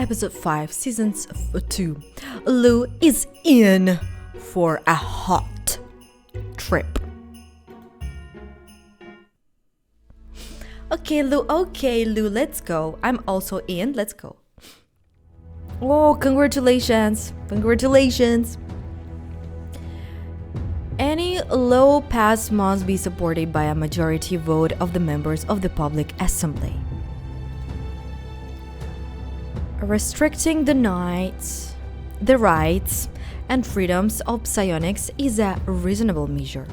Episode 5, Season 2. Lou is in for a hot trip. Okay, Lou, let's go. I'm also in, let's go. Oh, congratulations. Any law passed must be supported by a majority vote of the members of the Public Assembly. Restricting the rights and freedoms of psionics is a reasonable measure.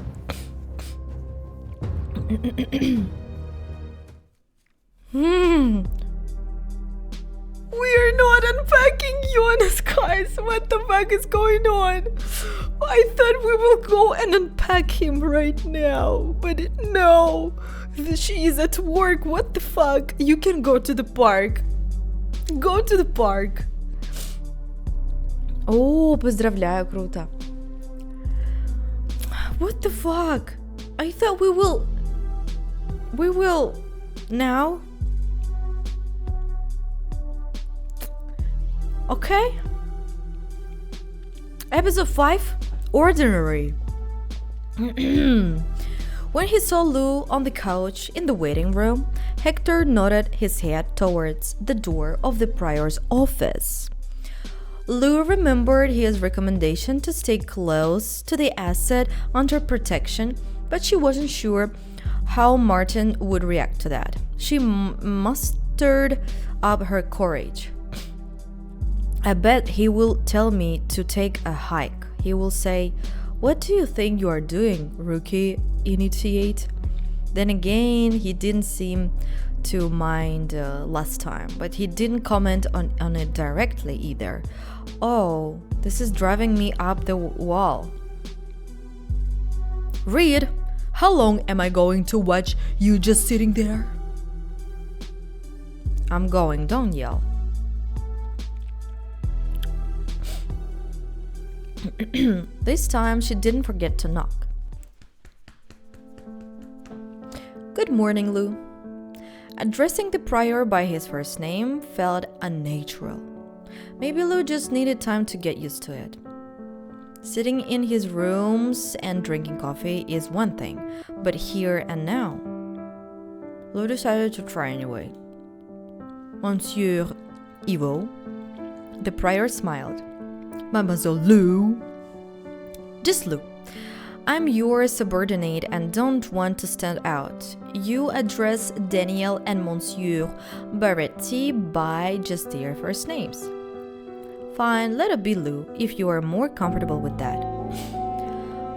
We are not unpacking Jonas, guys. What the fuck is going on? I thought we will go and unpack him right now, but no. She is at work. What the fuck? You can go to the park. Go to the park. О, поздравляю, круто. What the fuck? I thought we will now. Okay. Episode 5, Ordinary. When he saw Lou on the couch in the waiting room, Hector nodded his head towards the door of the prior's office. Lou remembered his recommendation to stay close to the asset under protection, but she wasn't sure how Martin would react to that. She mustered up her courage. I bet he will tell me to take a hike. He will say, "What do you think you are doing, rookie initiate?" Then again, he didn't seem to mind last time, but he didn't comment on it directly either. Oh, this is driving me up the wall. Reed, how long am I going to watch you just sitting there? I'm going, don't yell. This time she didn't forget to knock. Good morning, Lou. Addressing the prior by his first name felt unnatural. Maybe Lou just needed time to get used to it. Sitting in his rooms and drinking coffee is one thing, but here and now. Lou decided to try anyway. Monsieur Ivo. The prior smiled. Mademoiselle Lou. Just Lou. I'm your subordinate and don't want to stand out. You address Daniel and Monsieur Baretti by just their first names. Fine, let it be Lou if you are more comfortable with that.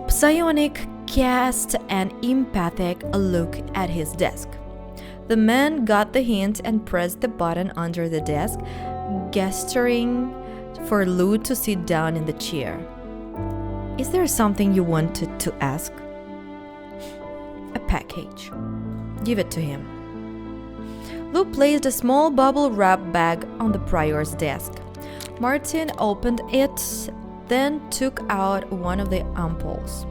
Psionic cast an emphatic look at his desk. The man got the hint and pressed the button under the desk, gesturing for Lou to sit down in the chair. Is there something you wanted to ask? A package. Give it to him. Lou placed a small bubble wrap bag on the prior's desk. Martin opened it, then took out one of the ampoules.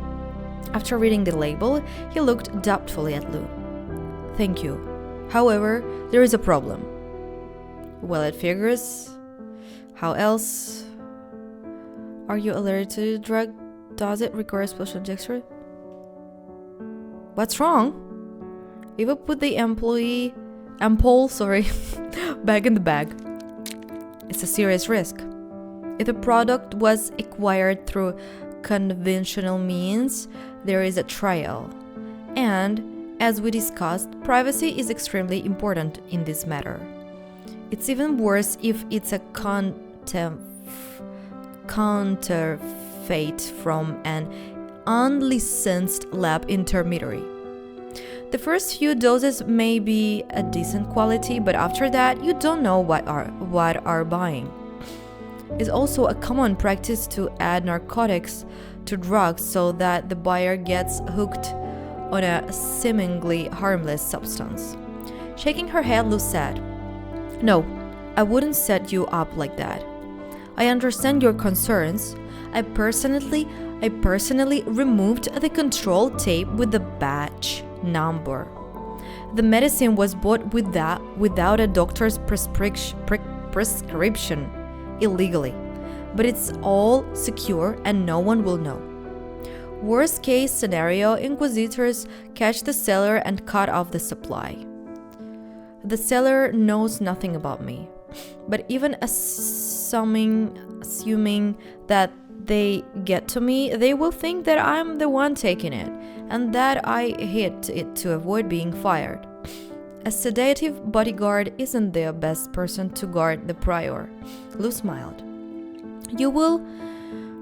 After reading the label, he looked doubtfully at Lou. Thank you. However, there is a problem. Well, it figures. How else? Are you allergic to the drug? Does it require special injection? What's wrong? Eva put the ampoule back in the bag. It's a serious risk. If the product was acquired through conventional means, there is a trial. And, as we discussed, privacy is extremely important in this matter. It's even worse if it's a counterfeit from an unlicensed lab intermediary. The first few doses may be a decent quality, but after that, you don't know what are buying. It's also a common practice to add narcotics to drugs so that the buyer gets hooked on a seemingly harmless substance. Shaking her head, Lou said, "No, I wouldn't set you up like that. I understand your concerns. I personally removed the control tape with the batch number. The medicine was bought without a doctor's prescription prescription illegally, but it's all secure and no one will know. Worst case scenario, inquisitors catch the seller and cut off the supply. The seller knows nothing about me, but even assuming that they get to me, they will think that I'm the one taking it and that I hid it to avoid being fired. A sedative bodyguard isn't the best person to guard the prior. Lou smiled. You will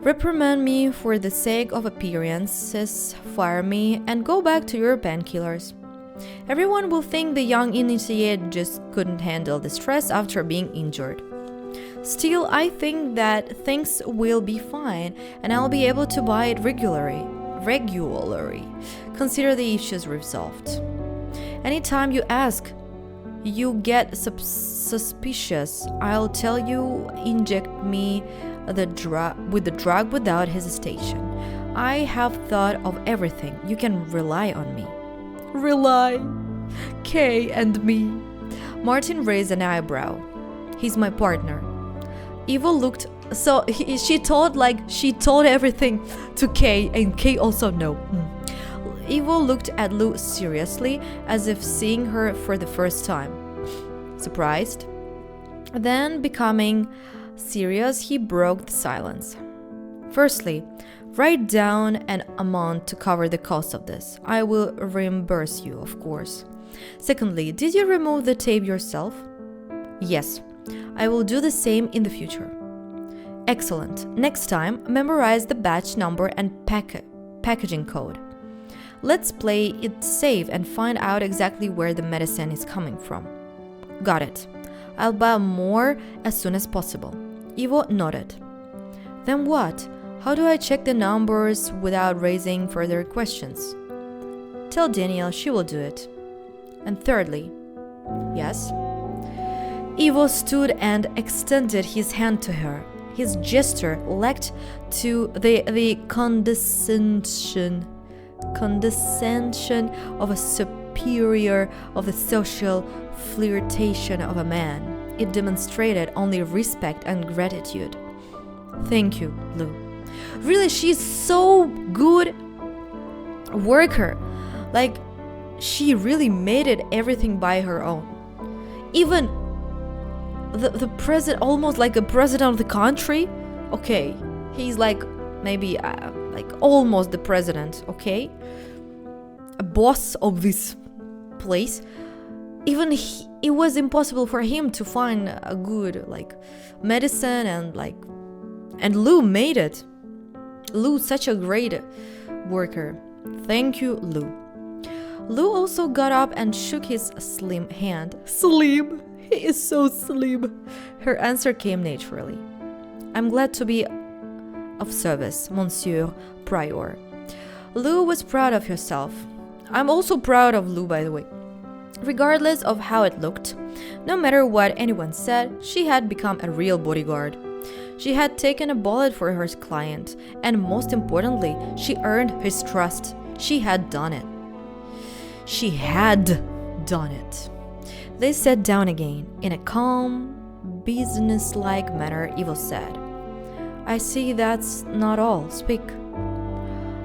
reprimand me for the sake of appearances, fire me, and go back to your painkillers. Everyone will think the young initiate just couldn't handle the stress after being injured. Still, I think that things will be fine and I'll be able to buy it regularly. Consider the issues resolved. Anytime you ask, you get suspicious, I'll tell you inject me with the drug without hesitation. I have thought of everything. You can rely on me. Rely? Kay and me. Martin raised an eyebrow. He's my partner. Eva looked, she told everything to Kay, and Kay also no. Eva looked at Lou seriously, as if seeing her for the first time. Surprised? Then, becoming serious, he broke the silence. Firstly, write down an amount to cover the cost of this. I will reimburse you, of course. Secondly, did you remove the tape yourself? Yes. I will do the same in the future. Excellent. Next time, memorize the batch number and packaging code. Let's play it safe and find out exactly where the medicine is coming from. Got it. I'll buy more as soon as possible. Ivo nodded. Then what? How do I check the numbers without raising further questions? Tell Danielle she will do it. And thirdly, yes? Ivo stood and extended his hand to her. His gesture lacked to the condescension of a superior, of the social flirtation of a man. It demonstrated only respect and gratitude. Thank you, Lou. Really, she's so good worker. Like, she really made it everything by her own. Even the president, almost like a president of the country. Okay, he's like maybe like almost the president. Okay, a boss of this place. Even it was impossible for him to find a good like medicine and Lou made it. Lou, such a great worker. Thank you, Lou. Lou also got up and shook his slim hand. Slim? He is so slim. Her answer came naturally. I'm glad to be of service, Monsieur Prior. Lou was proud of herself. I'm also proud of Lou, by the way. Regardless of how it looked, no matter what anyone said, she had become a real bodyguard. She had taken a bullet for her client, and most importantly, she earned his trust. She had done it. She had done it. They sat down again. In a calm, business-like manner, Ivo said, I see that's not all. Speak.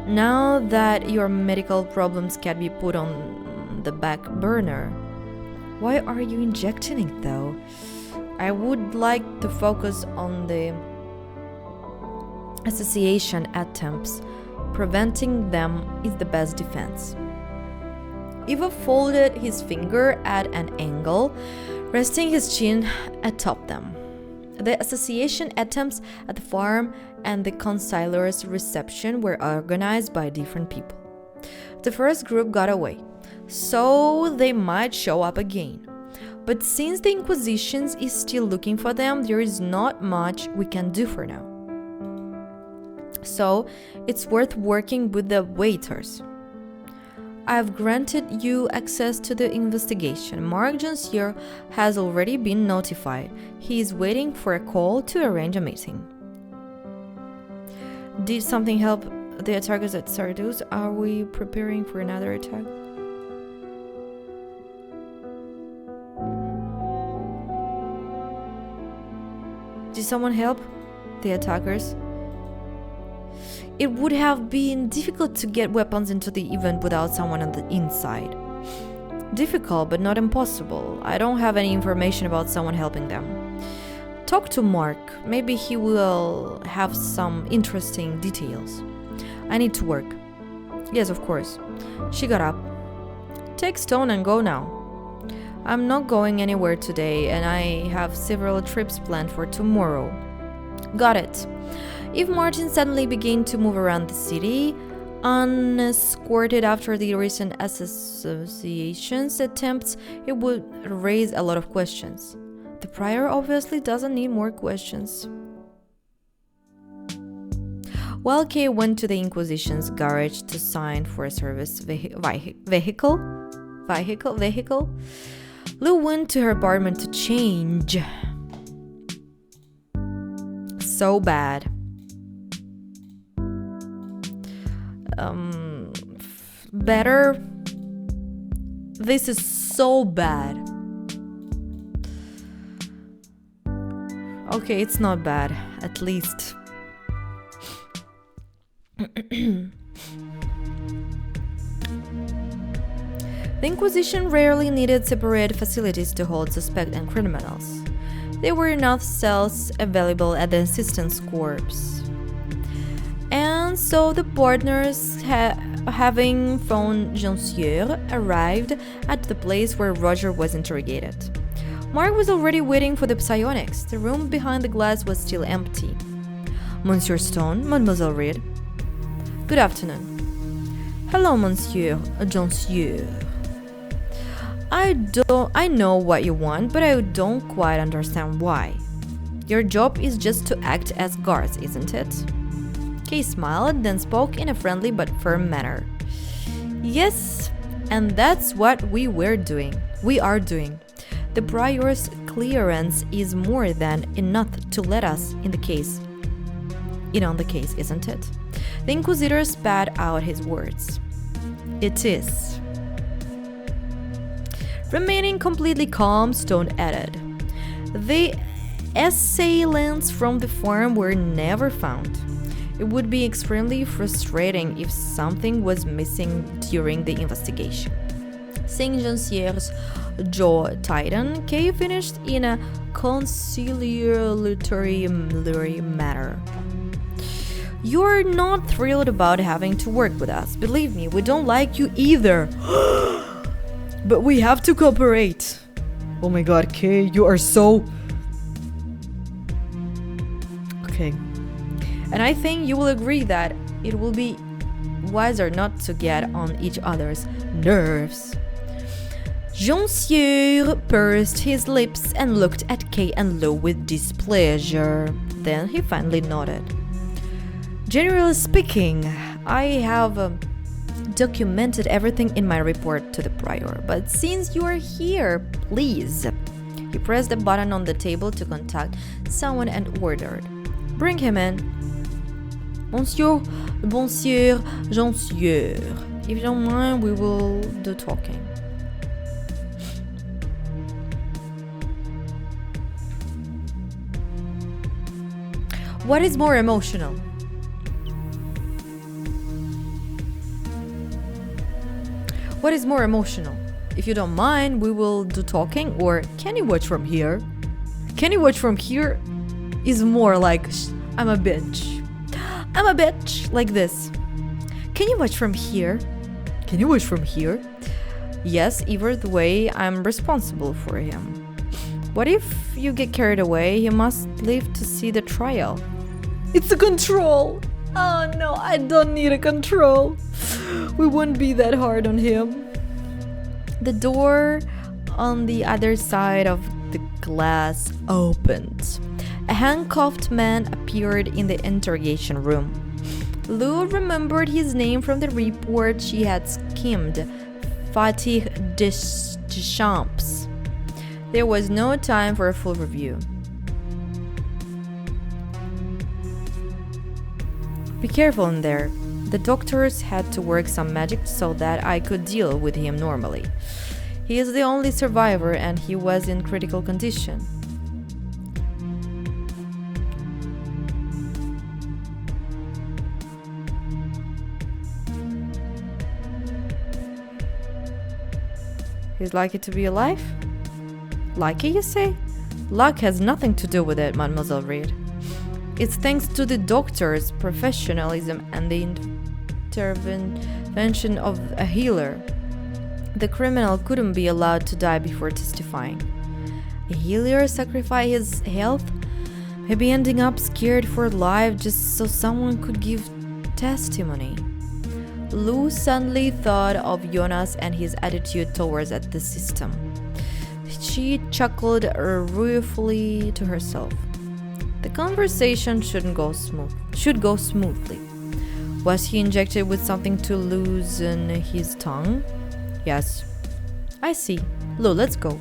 Now that your medical problems can be put on the back burner, why are you injecting it though? I would like to focus on the association attempts. Preventing them is the best defense. Ivo folded his finger at an angle, resting his chin atop them. The association attempts at the farm and the consiglor's reception were organized by different people. The first group got away, so they might show up again. But since the Inquisition is still looking for them, there is not much we can do for now. So, it's worth working with the waiters. I've granted you access to the investigation. Marc Jonsier has already been notified. He is waiting for a call to arrange a meeting. Did something help the attackers at Sardus? Are we preparing for another attack? Did someone help the attackers? It would have been difficult to get weapons into the event without someone on the inside. Difficult, but not impossible. I don't have any information about someone helping them. Talk to Mark. Maybe he will have some interesting details. I need to work. Yes, of course. She got up. Take Stone and go now. I'm not going anywhere today, and I have several trips planned for tomorrow. Got it. If Martin suddenly began to move around the city, unescorted after the recent association's attempts, it would raise a lot of questions. The prior obviously doesn't need more questions. While Kay went to the Inquisition's garage to sign for a service vehicle, Lou went to her apartment to change. So bad. Better. This is so bad. Okay, it's not bad, at least. The Inquisition rarely needed separate facilities to hold suspects and criminals. There were enough cells available at the Assistance Corps. And so the partners, having found Jean-Sieur, arrived at the place where Roger was interrogated. Mark was already waiting for the psionics. The room behind the glass was still empty. Monsieur Stone, Mademoiselle Reed. Good afternoon. Hello, Monsieur Jean-Sieur. I know what you want, but I don't quite understand why. Your job is just to act as guards, isn't it? Kay smiled, then spoke in a friendly but firm manner. Yes, and that's what we are doing. The prior's clearance is more than enough to let us in on the case, isn't it? The Inquisitor spat out his words. It is. Remaining completely calm, Stone added. The assailants from the farm were never found. It would be extremely frustrating if something was missing during the investigation. Seeing Jean-Sierre's jaw tighten, Kay finished in a conciliatory manner. You're not thrilled about having to work with us. Believe me, we don't like you either. But we have to cooperate. Oh my god, Kay, you are so... Okay. And I think you will agree that it will be wiser not to get on each other's nerves. Jean-Sieur pursed his lips and looked at Kay and Lou with displeasure. Then he finally nodded. Generally speaking, I have documented everything in my report to the prior, but since you are here, please. He pressed the button on the table to contact someone and ordered. Bring him in. Monsieur Jean-Sieur. If you don't mind, we will do talking. What is more emotional? What is more emotional? If you don't mind, we will do talking, or can you watch from here? Can you watch from here is more like I'm a bitch. I'm a bitch, like this. Can you watch from here? Can you watch from here? Yes, either the way, I'm responsible for him. What if you get carried away? You must live to see the trial. It's a control. Oh no, I don't need a control. We wouldn't be that hard on him. The door on the other side of the glass opened. A handcuffed man appeared in the interrogation room. Lou remembered his name from the report she had skimmed. Fatih Deschamps. There was no time for a full review. Be careful in there. The doctors had to work some magic so that I could deal with him normally. He is the only survivor and he was in critical condition. He's lucky to be alive? Lucky, you say? Luck has nothing to do with it, Mademoiselle Reed. It's thanks to the doctor's professionalism and the intervention of a healer. The criminal couldn't be allowed to die before testifying. A healer sacrifice his health? Maybe ending up scared for life just so someone could give testimony. Lou suddenly thought of Jonas and his attitude towards the system. She chuckled ruefully to herself. The conversation should go smoothly. Was he injected with something to loosen his tongue? Yes. I see. Lou, let's go.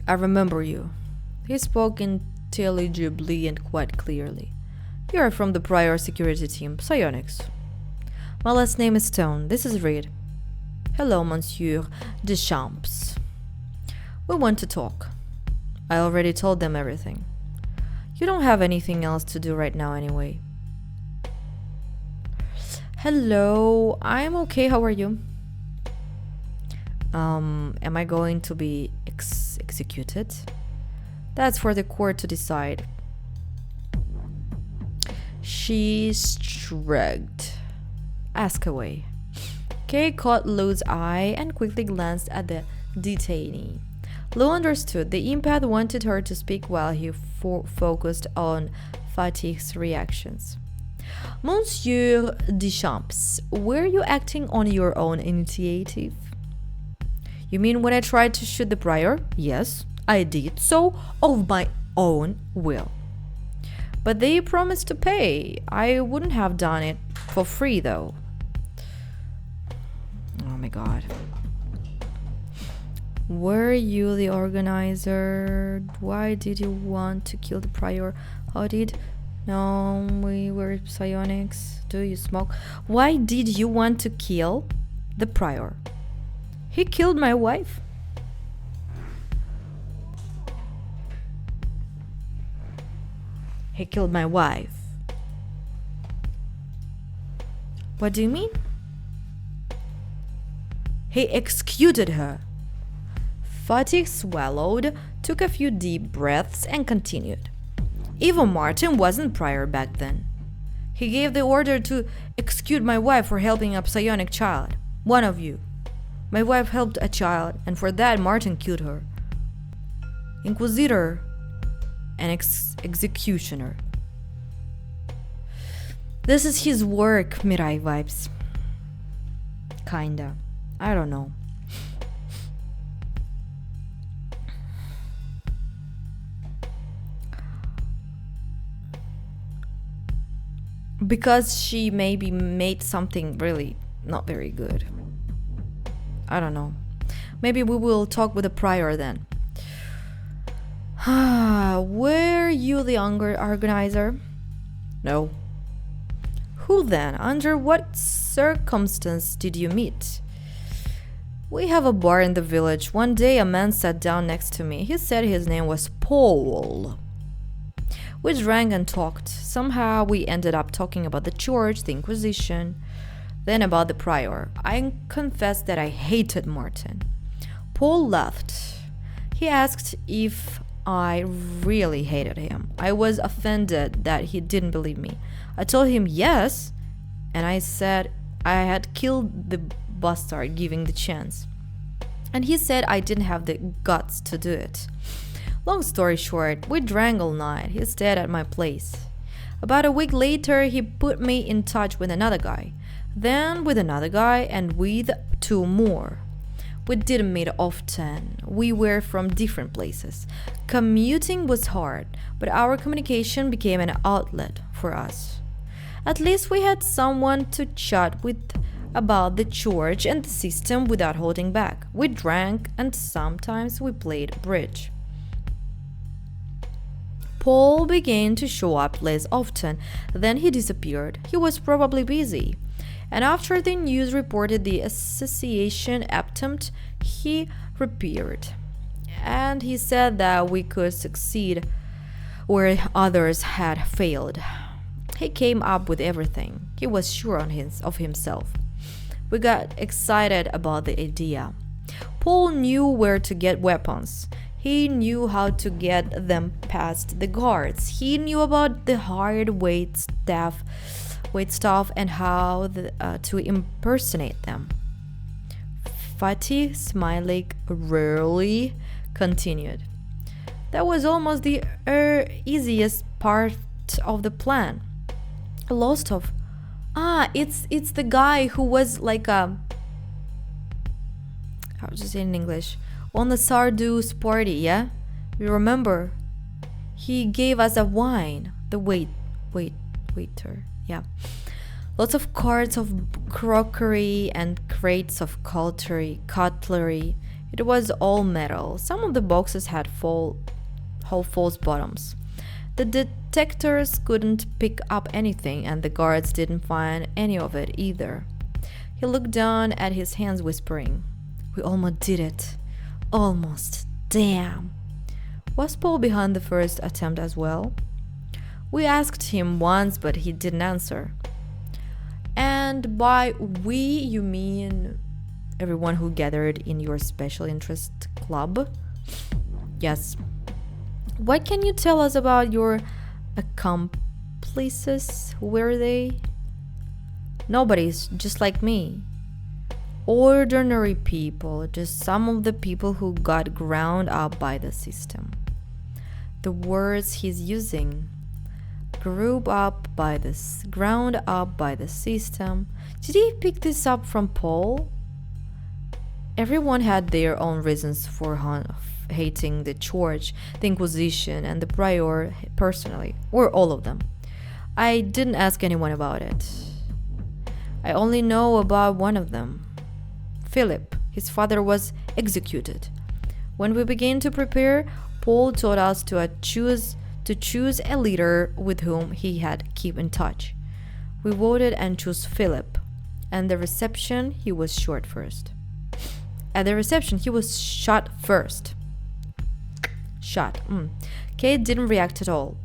I remember you. He spoke intelligibly and quite clearly. You are from the prior security team, psionics. My last name is Stone. This is Reed. Hello, Monsieur Deschamps. We want to talk. I already told them everything. You don't have anything else to do right now anyway. Hello, I'm okay. How are you? Am I going to be executed? That's for the court to decide. She shrugged. Ask away. Kay caught Lou's eye and quickly glanced at the detainee. Lou understood. The empath wanted her to speak while he focused on Fatih's reactions. Monsieur Deschamps, were you acting on your own initiative? You mean when I tried to shoot the prior? Yes, I did so of my own will. But they promised to pay. I wouldn't have done it for free, though. Oh my god. Were you the organizer? Why did you want to kill the prior? How did... No, we were psionics. Do you smoke? Why did you want to kill the prior? He killed my wife. He killed my wife. What do you mean? He executed her. Fatih swallowed, took a few deep breaths, and continued. Even Martin wasn't prior back then. He gave the order to execute my wife for helping a psionic child. One of you. My wife helped a child, and for that Martin killed her. Inquisitor and executioner. This is his work, Mirai vibes. Kinda. I don't know. Because she maybe made something really not very good. I don't know. Maybe we will talk with the prior then. Were you the organizer? No. Who then? Under what circumstance did you meet? We have a bar in the village. One day a man sat down next to me. He said his name was Paul. We drank and talked. Somehow we ended up talking about the church, the Inquisition, then about the prior. I confessed that I hated Martin. Paul laughed. He asked if I really hated him. I was offended that he didn't believe me. I told him yes, and I said I had killed the bastard given the chance. And he said I didn't have the guts to do it. Long story short, we drank all night. He stayed at my place. About a week later, he put me in touch with another guy, then with another guy, and with two more. We didn't meet often. We were from different places. Commuting was hard, but our communication became an outlet for us. At least we had someone to chat with about the church and the system without holding back. We drank and sometimes we played bridge. Paul began to show up less often. Then he disappeared. He was probably busy. And after the news reported the assassination attempt, he reappeared. And he said that we could succeed where others had failed. He came up with everything. He was sure of himself. We got excited about the idea. Paul knew where to get weapons. He knew how to get them past the guards. He knew about the hard weight stuff and how to impersonate them. Fatih, smiling rarely, continued. That was almost the easiest part of the plan. Lost of. It's the guy who was like a. How to say in English? On the Sardou's party, yeah? You remember? He gave us a wine. The waiter, yeah. Lots of carts of crockery and crates of cutlery. It was all metal. Some of the boxes had false bottoms. The detectors couldn't pick up anything, and the guards didn't find any of it either. He looked down at his hands, whispering, "We almost did it. Almost. Damn." Was Paul behind the first attempt as well? We asked him once, but he didn't answer. And by we, you mean everyone who gathered in your special interest club? Yes. What can you tell us about your accomplices? Who were they? Nobody's, just like me. Ordinary people, just some of the people who got ground up by the system. The words he's using. Ground up by the system. Did he pick this up from Paul? Everyone had their own reasons for hating the church, the Inquisition, and the prior personally, or all of them. I didn't ask anyone about it. I only know about one of them. Philip. His father was executed. When we began to prepare, Paul told us to choose a leader with whom he had keep in touch. We voted and chose Philip. And the reception, he was shot first. At the reception, he was shot first. Kate didn't react at all.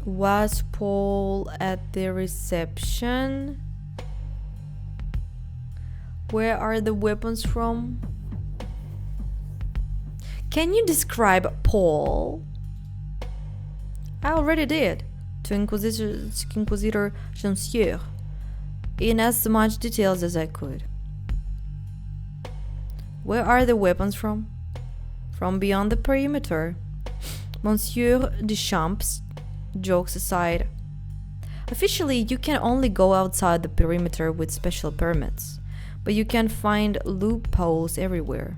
Was Paul at the reception? Where are the weapons from? Can you describe Paul? I already did, to Inquisitor Monsieur, in as much details as I could. Where are the weapons from? From beyond the perimeter. Monsieur Deschamps, jokes aside. Officially, you can only go outside the perimeter with special permits, but you can find loopholes everywhere.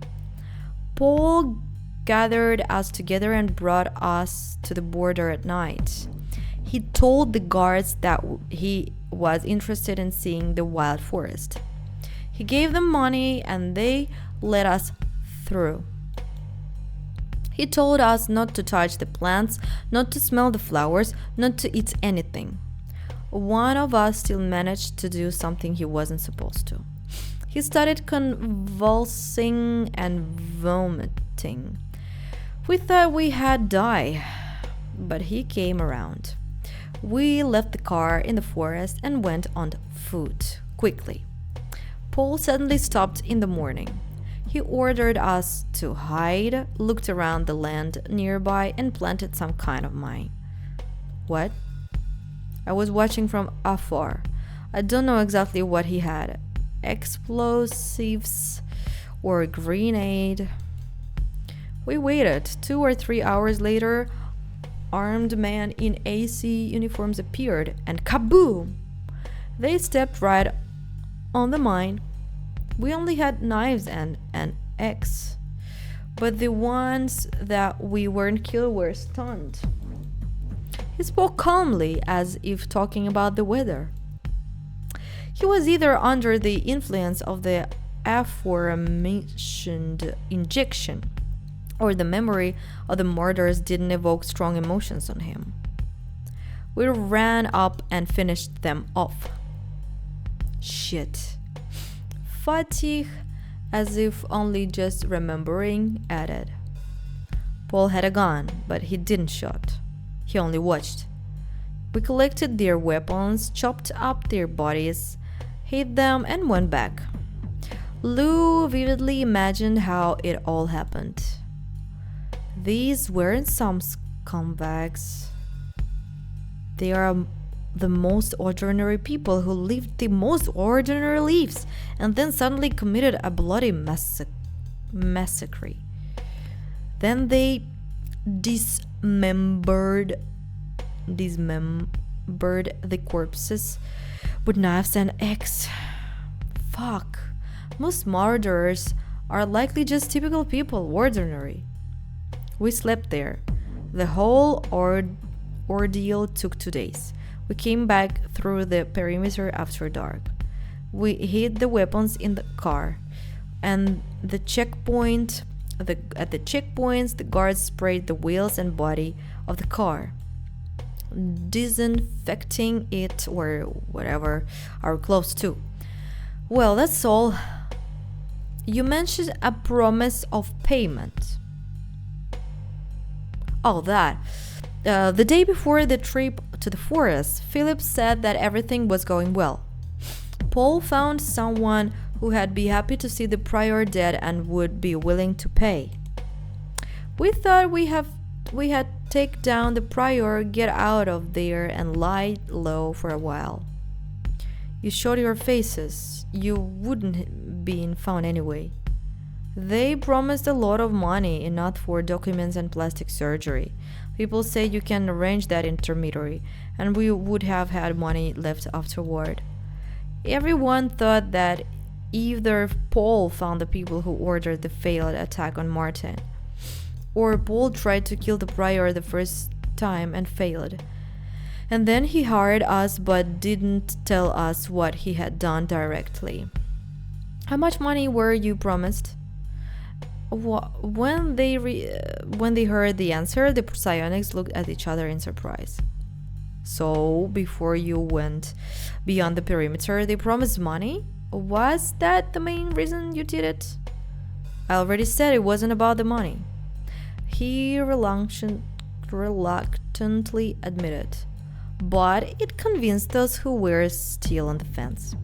Paul gathered us together and brought us to the border at night. He told the guards that he was interested in seeing the wild forest. He gave them money and they let us through. He told us not to touch the plants, not to smell the flowers, not to eat anything. One of us still managed to do something he wasn't supposed to. He started convulsing and vomiting. We thought we had died, but he came around. We left the car in the forest and went on foot, quickly. Paul suddenly stopped in the morning. He ordered us to hide, looked around the land nearby, and planted some kind of mine. What? I was watching from afar. I don't know exactly what he had. Explosives or a grenade. We waited. 2 or 3 hours later, armed men in AC uniforms appeared, and kaboom! They stepped right on the mine. We only had knives and an axe, but the ones that we weren't killed were stunned. He spoke calmly, as if talking about the weather. He was either under the influence of the aforementioned injection, or the memory of the murders didn't evoke strong emotions on him. We ran up and finished them off. Shit. Fatih, as if only just remembering, added. Paul had a gun, but he didn't shoot. He only watched. We collected their weapons, chopped up their bodies, hid them, and went back. Lou vividly imagined how it all happened. These weren't some scumbags. They are the most ordinary people who lived the most ordinary lives and then suddenly committed a bloody massacre. Then they dismembered the corpses with knives and axes. Fuck. Most murderers are likely just typical people, ordinary. We slept there. The whole ordeal took 2 days. We came back through the perimeter after dark. We hid the weapons in the car, and at the checkpoints, the guards sprayed the wheels and body of the car, disinfecting it or whatever our clothes too. Well, that's all. You mentioned a promise of payment. Oh, that. The day before the trip to the forest, Philip said that everything was going well. Paul found someone who had be happy to see the prior dead and would be willing to pay. We thought we had take down the prior, get out of there, and lie low for a while. You showed your faces. You wouldn't been found anyway. They promised a lot of money, enough for documents and plastic surgery. People say you can arrange that intermediary, and we would have had money left afterward. Everyone thought that either Paul found the people who ordered the failed attack on Martin, or Paul tried to kill the prior the first time and failed. And then he hired us but didn't tell us what he had done directly. How much money were you promised? When they heard the answer, the psionics looked at each other in surprise. So, before you went beyond the perimeter, they promised money? Was that the main reason you did it? I already said it wasn't about the money. He reluctantly admitted. But it convinced those who were still on the fence.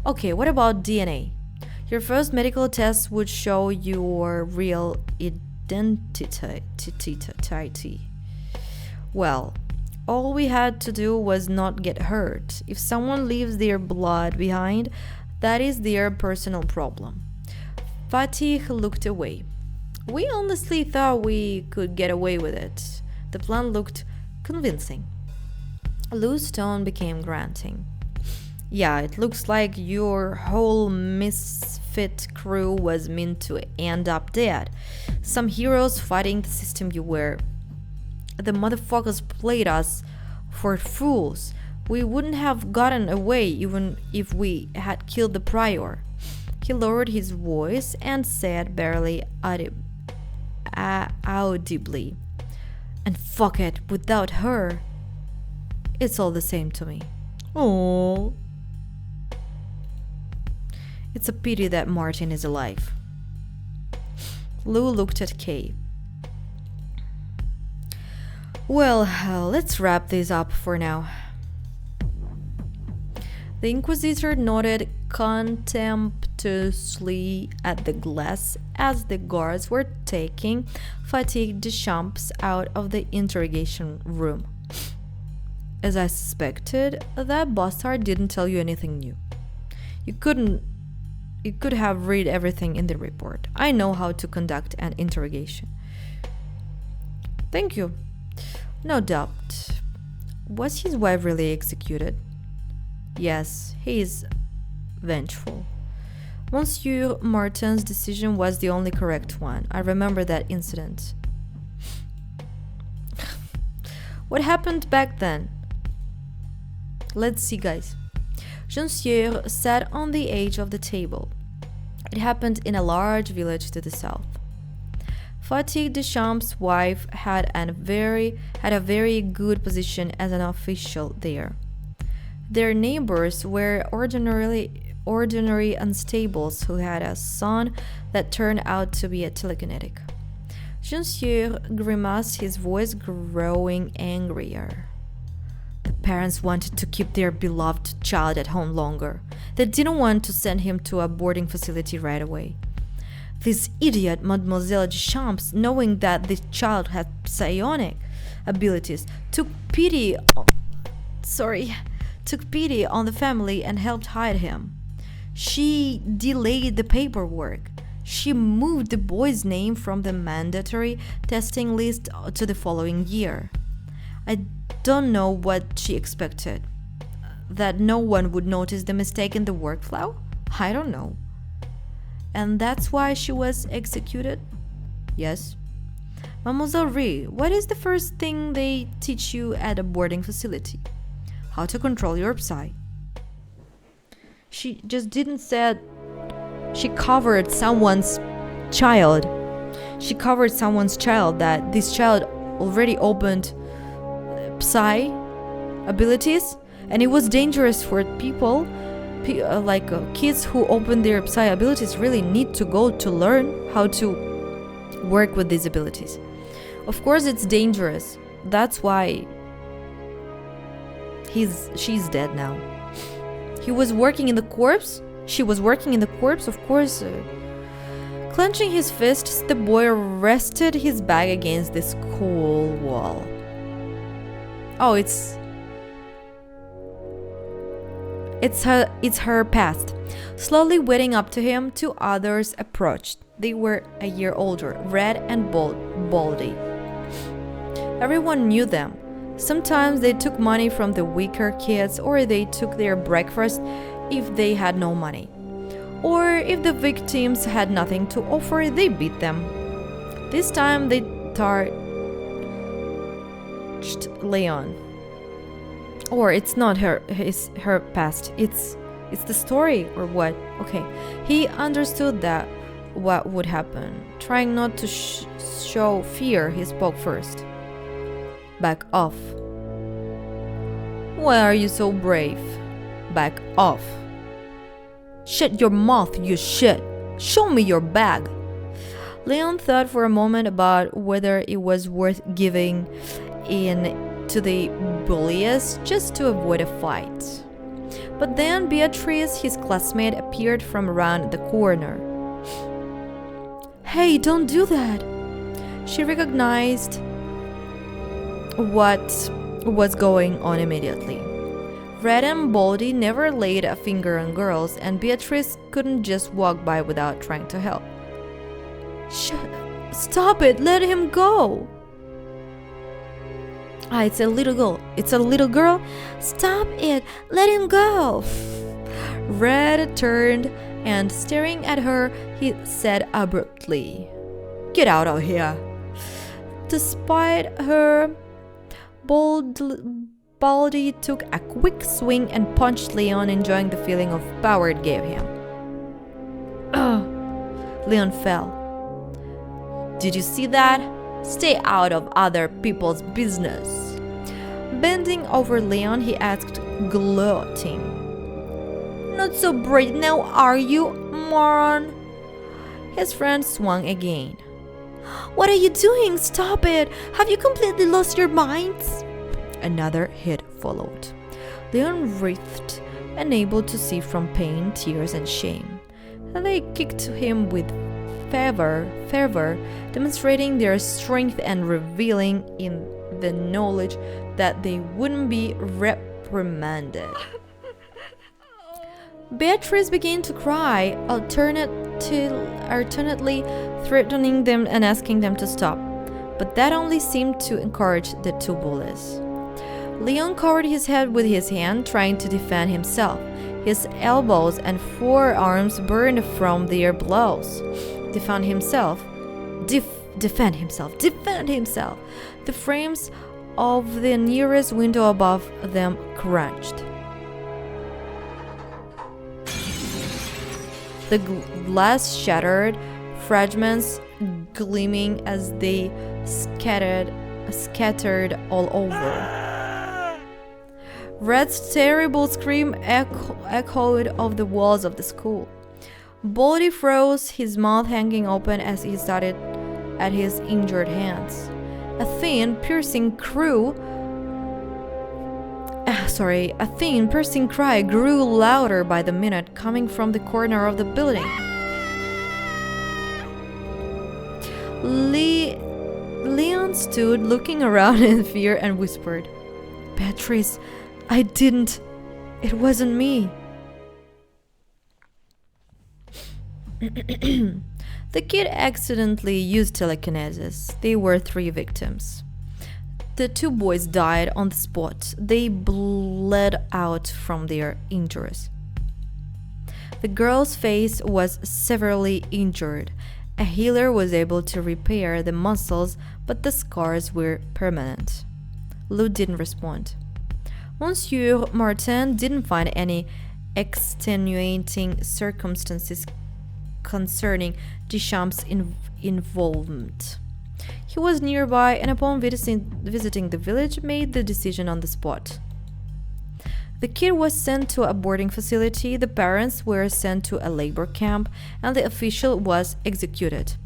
Okay, what about DNA? Your first medical test would show your real identity. Well, all we had to do was not get hurt. If someone leaves their blood behind, that is their personal problem. Fatih looked away. We honestly thought we could get away with it. The plan looked convincing. Lou's tone became granting. Yeah, it looks like your whole misfit crew was meant to end up dead. Some heroes fighting the system you were. The motherfuckers played us for fools. We wouldn't have gotten away even if we had killed the prior. He lowered his voice and said barely audibly, and fuck it, without her, it's all the same to me. Oh. It's a pity that Martin is alive. Lou looked at Kay. Well, let's wrap this up for now. The Inquisitor nodded contemptuously at the glass as the guards were taking Fatih Deschamps out of the interrogation room. As I suspected, that bastard didn't tell you anything new. You could have read everything in the report. I know how to conduct an interrogation. Thank you. No doubt. Was his wife really executed? Yes, he is vengeful. Monsieur Martin's decision was the only correct one. I remember that incident. What happened back then? Let's see, guys. Jean-Sieur sat on the edge of the table. It happened in a large village to the south. Fatih Deschamps' wife had a very good position as an official there. Their neighbors were ordinary unstables who had a son that turned out to be a telekinetic. Jean-Sieur grimaced, his voice growing angrier. parents wanted to keep their beloved child at home longer. They didn't want to send him to a boarding facility right away. This idiot, Mademoiselle Deschamps, knowing that the child had psionic abilities, took pity on the family and helped hide him. She delayed the paperwork. She moved the boy's name from the mandatory testing list to the following year. I don't know what she expected. That no one would notice the mistake in the workflow? I don't know. And that's why she was executed? Yes. Mademoiselle Ree, what is the first thing they teach you at a boarding facility? How to control your psi. She just didn't say she covered someone's child. She covered someone's child that this child already opened psi abilities, and it was dangerous for people. Kids who open their psi abilities really need to go to learn how to work with these abilities. Of course, it's dangerous. That's why she's dead now. He was working in the corpse. She was working in the corpse, of course. Clenching his fists, the boy rested his back against the school wall. Oh, it's her past. Slowly wading up to him, two others approached. They were a year older, red and baldy. Everyone knew them. Sometimes they took money from the weaker kids, or they took their breakfast if they had no money. Or if the victims had nothing to offer, they beat them. This time they touched Leon. Or it's not her past. It's the story, or what? Okay. He understood that what would happen. Trying not to show fear, he spoke first. Back off. Why are you so brave? Back off. Shut your mouth, you shit. Show me your bag. Leon thought for a moment about whether it was worth giving in to the bullies just to avoid a fight. But then Beatrice, his classmate, appeared from around the corner. Hey, don't do that. She recognized what was going on immediately. Red and Baldy never laid a finger on girls, and Beatrice couldn't just walk by without trying to help. Stop it! Let him go! It's a little girl. It's a little girl. Stop it! Let him go! Red turned and, staring at her, he said abruptly, Get out of here! Despite her, Baldy took a quick swing and punched Leon, enjoying the feeling of power it gave him. Leon fell. Did you see that? Stay out of other people's business. Bending over Leon, he asked, gloating. Not so brave now, are you, moron? His friend swung again. What are you doing? Stop it! Have you completely lost your minds? Another hit followed. Leon writhed, unable to see from pain, tears, and shame. They kicked him with fervor, demonstrating their strength and reveling in the knowledge that they wouldn't be reprimanded. Beatrice began to cry, alternately threatening them and asking them to stop, but that only seemed to encourage the two bullies. Leon covered his head with his hand, trying to defend himself. His elbows and forearms burned from their blows. Defend himself. The frames of the nearest window above them crunched. The glass shattered, fragments gleaming as they scattered all over. Red's terrible scream echoed off the walls of the school. Baldy froze, his mouth hanging open as he started at his injured hands. A thin, piercing cry sorry, a thin, piercing cry grew louder by the minute, coming from the corner of the building. Leon stood looking around in fear and whispered, "Beatrice, I didn't. It wasn't me." The kid accidentally used telekinesis. They were 3 victims. The 2 boys died on the spot. They bled out from their injuries. The girl's face was severely injured. A healer was able to repair the muscles, but the scars were permanent. Lou didn't respond. Monsieur Martin didn't find any extenuating circumstances concerning Deschamps' involvement. He was nearby and upon visiting the village made the decision on the spot. The kid was sent to a boarding facility, the parents were sent to a labor camp, and the official was executed.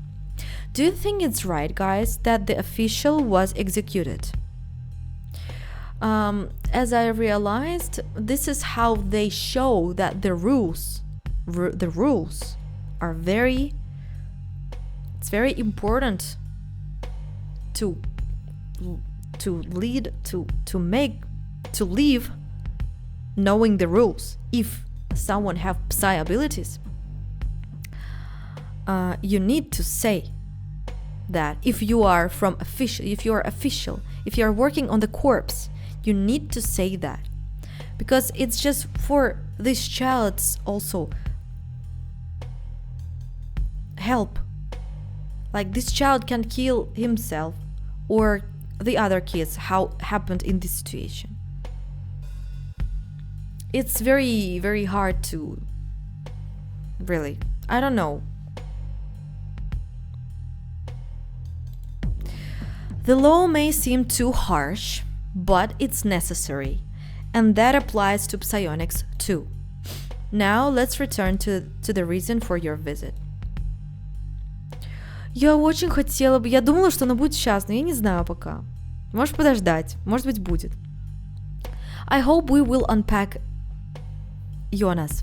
Do you think it's right, guys, that the official was executed? As I realized, this is how they show that the rules are it's very important to live knowing the rules. If someone have psi abilities, you need to say that if you are official, if you are working on the corpse, you need to say that, because it's just for this child's also help. Like, this child can kill himself or the other kids, how happened in this situation. It's very, very hard to really, I don't know. The law may seem too harsh, but it's necessary, and that applies to psionics too. Now let's return to the reason for your visit. Я очень хотела бы, я думала, что она будет сейчас, но я не знаю пока. Можешь подождать, может быть будет. I hope we will unpack Jonas.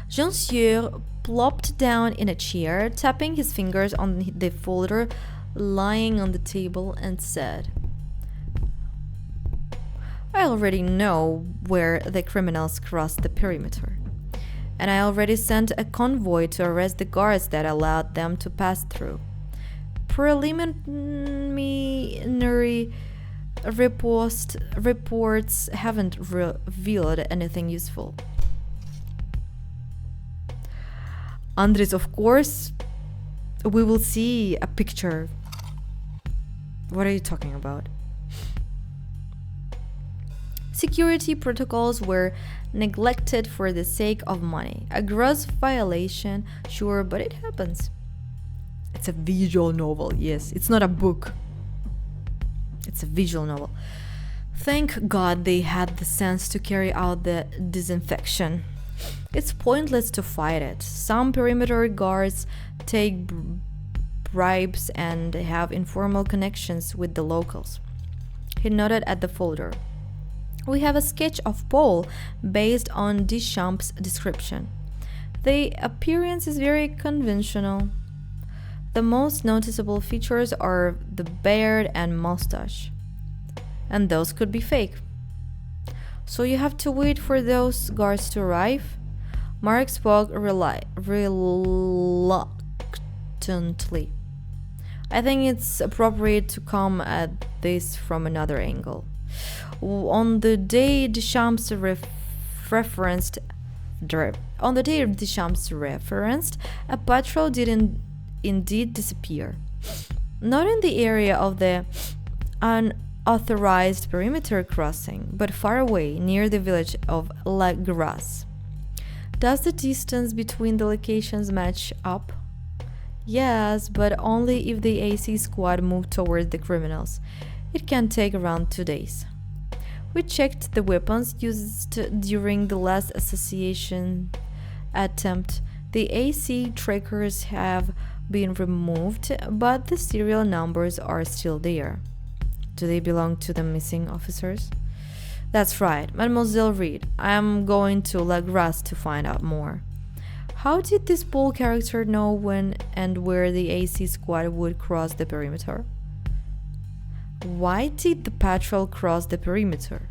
Jean-Sieur plopped down in a chair, tapping his fingers on the folder lying on the table, and said, I already know where the criminals crossed the perimeter, and I already sent a convoy to arrest the guards that allowed them to pass through. Preliminary reports haven't revealed anything useful. Andres, of course, we will see a picture. What are you talking about? Security protocols were neglected for the sake of money. A gross violation, sure, but it happens. It's a visual novel, yes. It's not a book. It's a visual novel. Thank God they had the sense to carry out the disinfection. It's pointless to fight it. Some perimeter guards take bribes and have informal connections with the locals. He nodded at the folder. We have a sketch of Paul based on Deschamps' description. The appearance is very conventional. The most noticeable features are the beard and mustache, and those could be fake. So you have to wait for those guards to arrive? Mark spoke reluctantly. I think it's appropriate to come at this from another angle. On the day Deschamps referenced, a patrol didn't indeed disappear. Not in the area of the unauthorized perimeter crossing, but far away, near the village of La Grasse. Does the distance between the locations match up? Yes, but only if the AC squad moved towards the criminals. It can take around 2 days. We checked the weapons used during the last assassination attempt. The AC trackers have been removed, but the serial numbers are still there. Do they belong to the missing officers? That's right, Mademoiselle Reed. I am going to La Grasse to find out more. How did this bold character know when and where the AC squad would cross the perimeter? Why did the patrol cross the perimeter?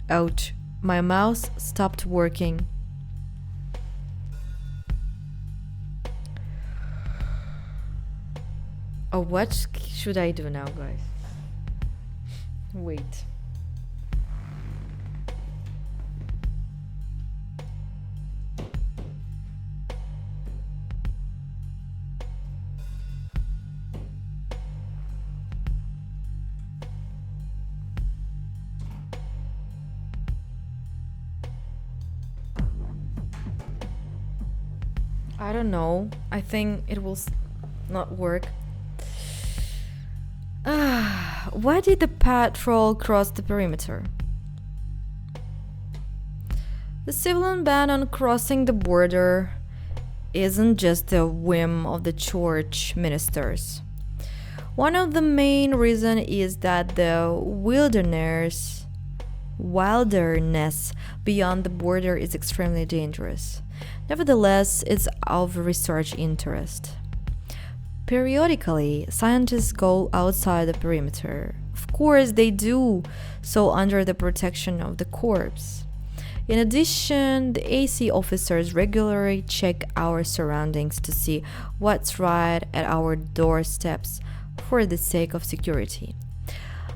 Ouch, my mouse stopped working. Oh, what should I do now, guys? Wait. I don't know. I think it will not work. Why did the patrol cross the perimeter? The civilian ban on crossing the border isn't just a whim of the church ministers. One of the main reasons is that the wilderness beyond the border is extremely dangerous. Nevertheless, it's of research interest. Periodically, scientists go outside the perimeter. Of course, they do so under the protection of the corps. In addition, the AC officers regularly check our surroundings to see what's right at our doorsteps for the sake of security.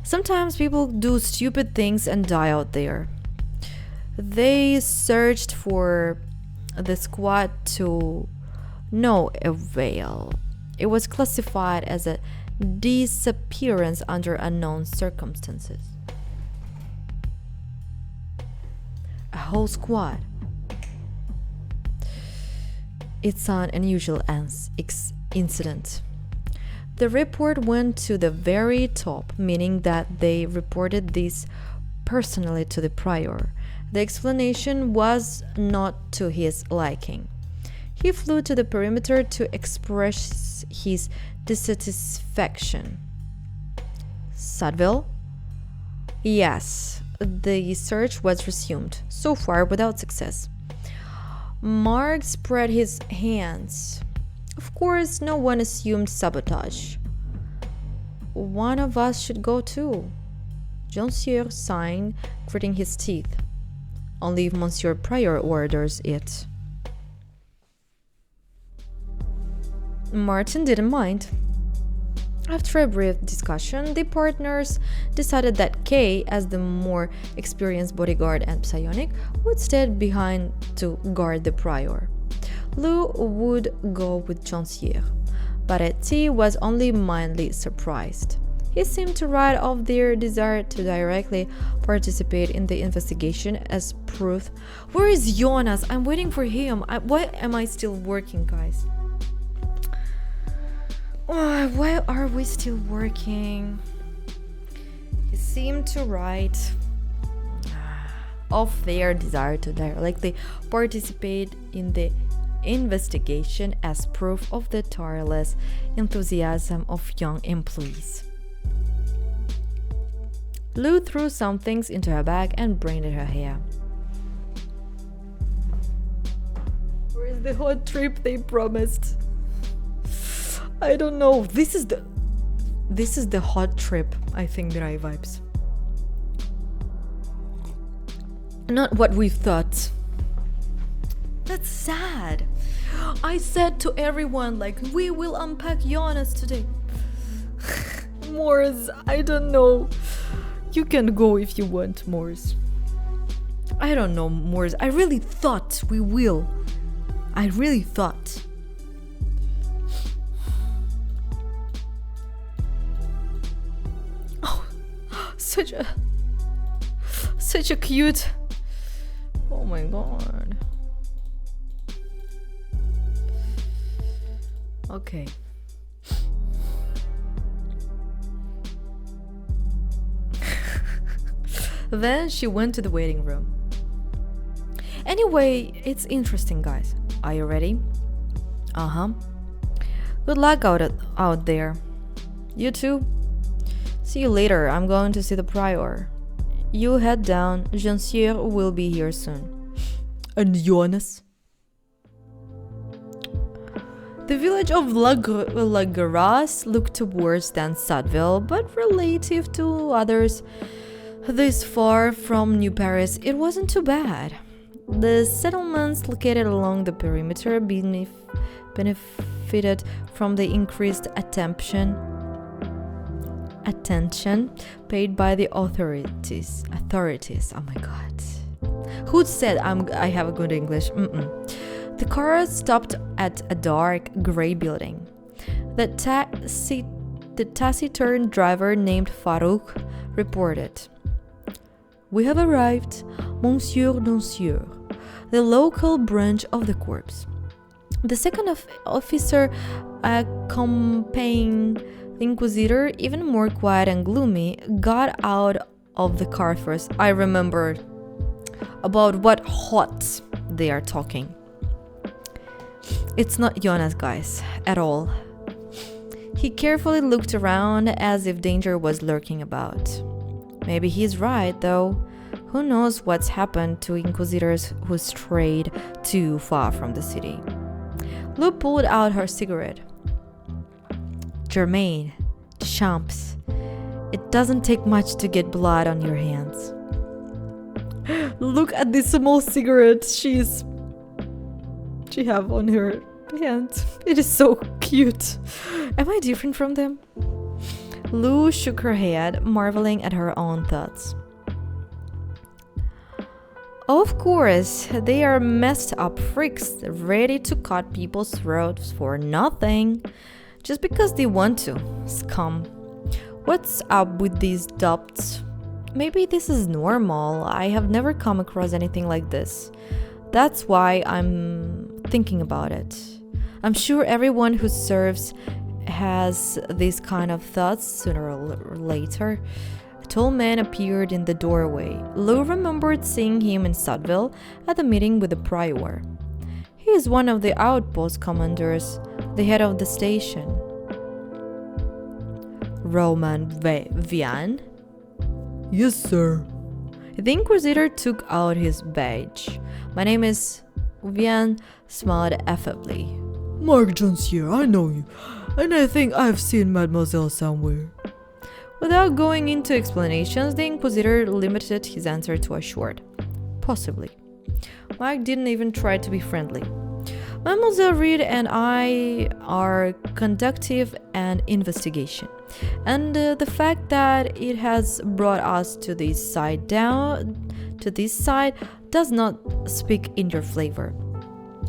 Sometimes people do stupid things and die out there. They searched for the squad to no avail. It was classified as a disappearance under unknown circumstances. A whole squad. It's an unusual incident. The report went to the very top, meaning that they reported this personally to the prior. The explanation was not to his liking. He flew to the perimeter to express his dissatisfaction. Sudville? Yes, the search was resumed, so far without success. Mark spread his hands. Of course, no one assumed sabotage. One of us should go too. Monsieur signed, gritting his teeth. Only if Monsieur Prior orders it. Martin didn't mind. After a brief discussion, the partners decided that Kay, as the more experienced bodyguard and psionic, would stay behind to guard the prior. Lou would go with Jonsier, but Etty was only mildly surprised. He seemed to write off their desire to directly participate in the investigation as proof. Where is Jonas? I'm waiting for him. Why am I still working, guys? Why are we still working? He seemed to write off their desire to directly participate in the investigation as proof of the tireless enthusiasm of young employees. Lou threw some things into her bag and braided her hair. Where is the hot trip they promised? I don't know. This is the hot trip, I think, dry vibes. Not what we thought. That's sad. I said to everyone, like, we will unpack Jonas today. Morse, I don't know. You can go if you want, Morse. I don't know, Morse. I really thought we will. I really thought. Such a cute. Oh my god. Okay. Then she went to the waiting room. Anyway, it's interesting, guys. Are you ready? Uh-huh. Good luck out there. You too. See you later, I'm going to see the prior. You head down, Jean-Sieur will be here soon. And Jonas? The village of La Grasse looked worse than Satteville, but relative to others this far from New Paris, it wasn't too bad. The settlements located along the perimeter benefited from the increased attention paid by the authorities. Oh my god. Who said I have a good English? The car stopped at a dark gray building. The taciturn driver named Farouk reported, "We have arrived, Monsieur Dancieux, the local branch of the corps." The second officer, accompanying the Inquisitor, even more quiet and gloomy, got out of the car first. I remember about what hot they are talking. It's not Jonas, guys, at all. He carefully looked around as if danger was lurking about. Maybe he's right, though. Who knows what's happened to inquisitors who strayed too far from the city. Lou pulled out her cigarette. Germaine, Champs, it doesn't take much to get blood on your hands. Look at this small cigarette she have on her hand. It is so cute. Am I different from them? Lou shook her head, marveling at her own thoughts. Of course, they are messed up freaks, ready to cut people's throats for nothing, just because they want to. Scum. What's up with these dupes? Maybe this is normal. I have never come across anything like this. That's why I'm thinking about it. I'm sure everyone who serves has these kind of thoughts sooner or later. A tall man appeared in the doorway. Lou remembered seeing him in Satteville at the meeting with the prior. He is one of the outpost commanders, the head of the station. Roman Vian? Yes, sir. The Inquisitor took out his badge. My name is Vian, smiled affably. Marc Joncier, I know you, and I think I've seen Mademoiselle somewhere. Without going into explanations, the Inquisitor limited his answer to a short, possibly. Mike didn't even try to be friendly. Mademoiselle Reed and I are conducting an investigation, and the fact that it has brought us to this side does not speak in your favor.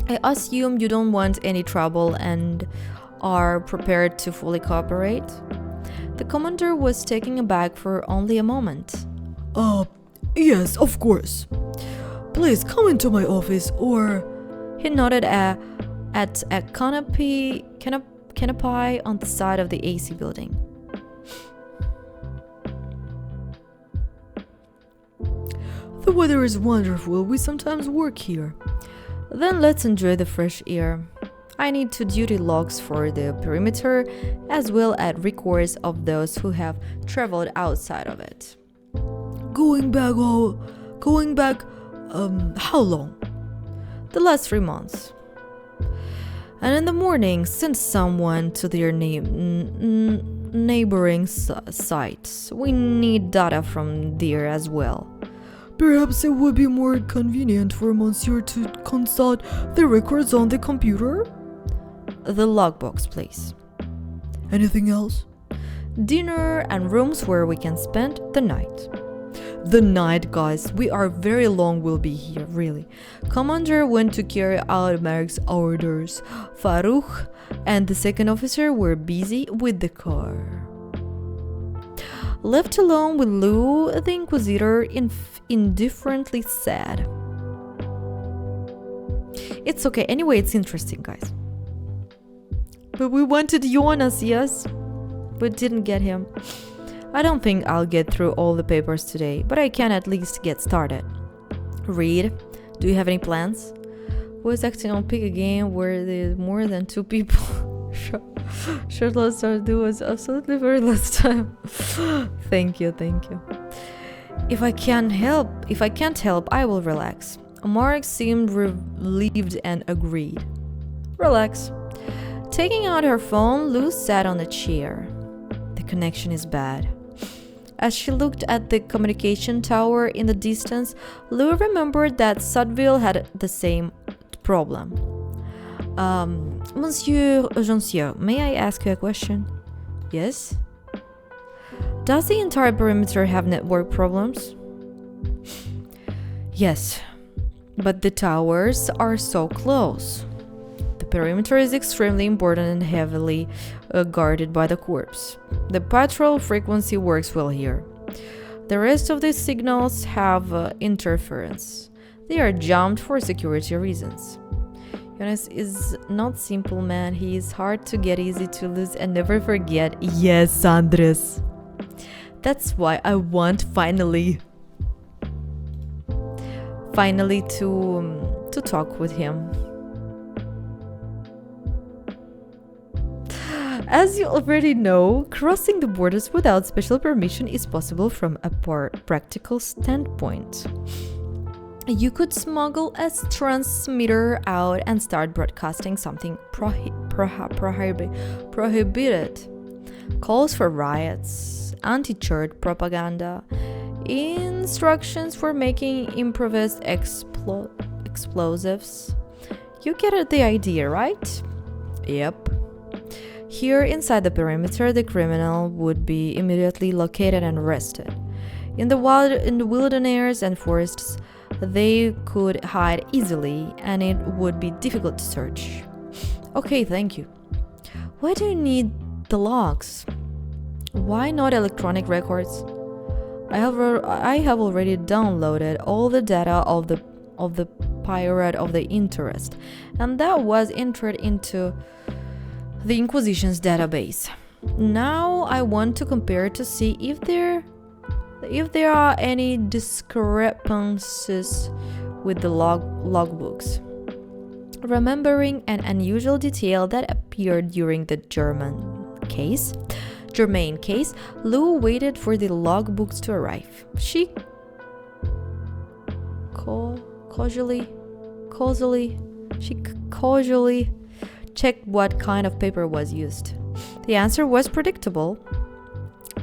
I assume you don't want any trouble and are prepared to fully cooperate? The commander was taken aback for only a moment. Yes, of course. Please come into my office, or... He nodded at a canopy on the side of the AC building. The weather is wonderful. We sometimes work here. Then let's enjoy the fresh air. I need 2 duty logs for the perimeter, as well as records of those who have traveled outside of it. Going back, how long? The last 3 months. And in the morning, send someone to their neighboring sites. We need data from there as well. Perhaps it would be more convenient for Monsieur to consult the records on the computer? The logbox, please. Anything else? Dinner and rooms where we can spend the night. The night, guys. We are very long will be here, really. Commander went to carry out Mark's orders. Farouk and the second officer were busy with the car. Left alone with Lou, the Inquisitor indifferently said, "It's okay. Anyway, it's interesting, guys. But we wanted Jonas, yes? But didn't get him. I don't think I'll get through all the papers today, but I can at least get started. Reed, do you have any plans?" Was acting on pick a game where there's more than 2 people. Charlotte Sardou was absolutely very last time. Thank you. If I can't help, I will relax. Mark seemed relieved and agreed. Relax. Taking out her phone, Lou sat on a chair. The connection is bad. As she looked at the communication tower in the distance, Lou remembered that Sudville had the same problem. Monsieur Agencieux, may I ask you a question? Yes? Does the entire perimeter have network problems? Yes, but the towers are so close. The perimeter is extremely important and heavily guarded by the corps. The patrol frequency works well here. The rest of the signals have interference. They are jammed for security reasons. Jonas is not simple, man. He is hard to get, easy to lose, and never forget. Yes, Andres. That's why I want finally to talk with him. As you already know, crossing the borders without special permission is possible from a practical standpoint. You could smuggle a transmitter out and start broadcasting something prohibited. Calls for riots, anti-church propaganda, instructions for making improvised explosives. You get the idea, right? Yep. Here inside the perimeter, the criminal would be immediately located and arrested. In the wilderness and forests, they could hide easily and it would be difficult to search. Okay, thank you. Why do you need the logs? Why not electronic records? I have already downloaded all the data of the pirate of the interest, and that was entered into the Inquisition's database. Now I want to compare to see if there are any discrepancies with the logbooks. Remembering an unusual detail that appeared during the Germain case, Lou waited for the logbooks to arrive. She casually checked what kind of paper was used. The answer was predictable.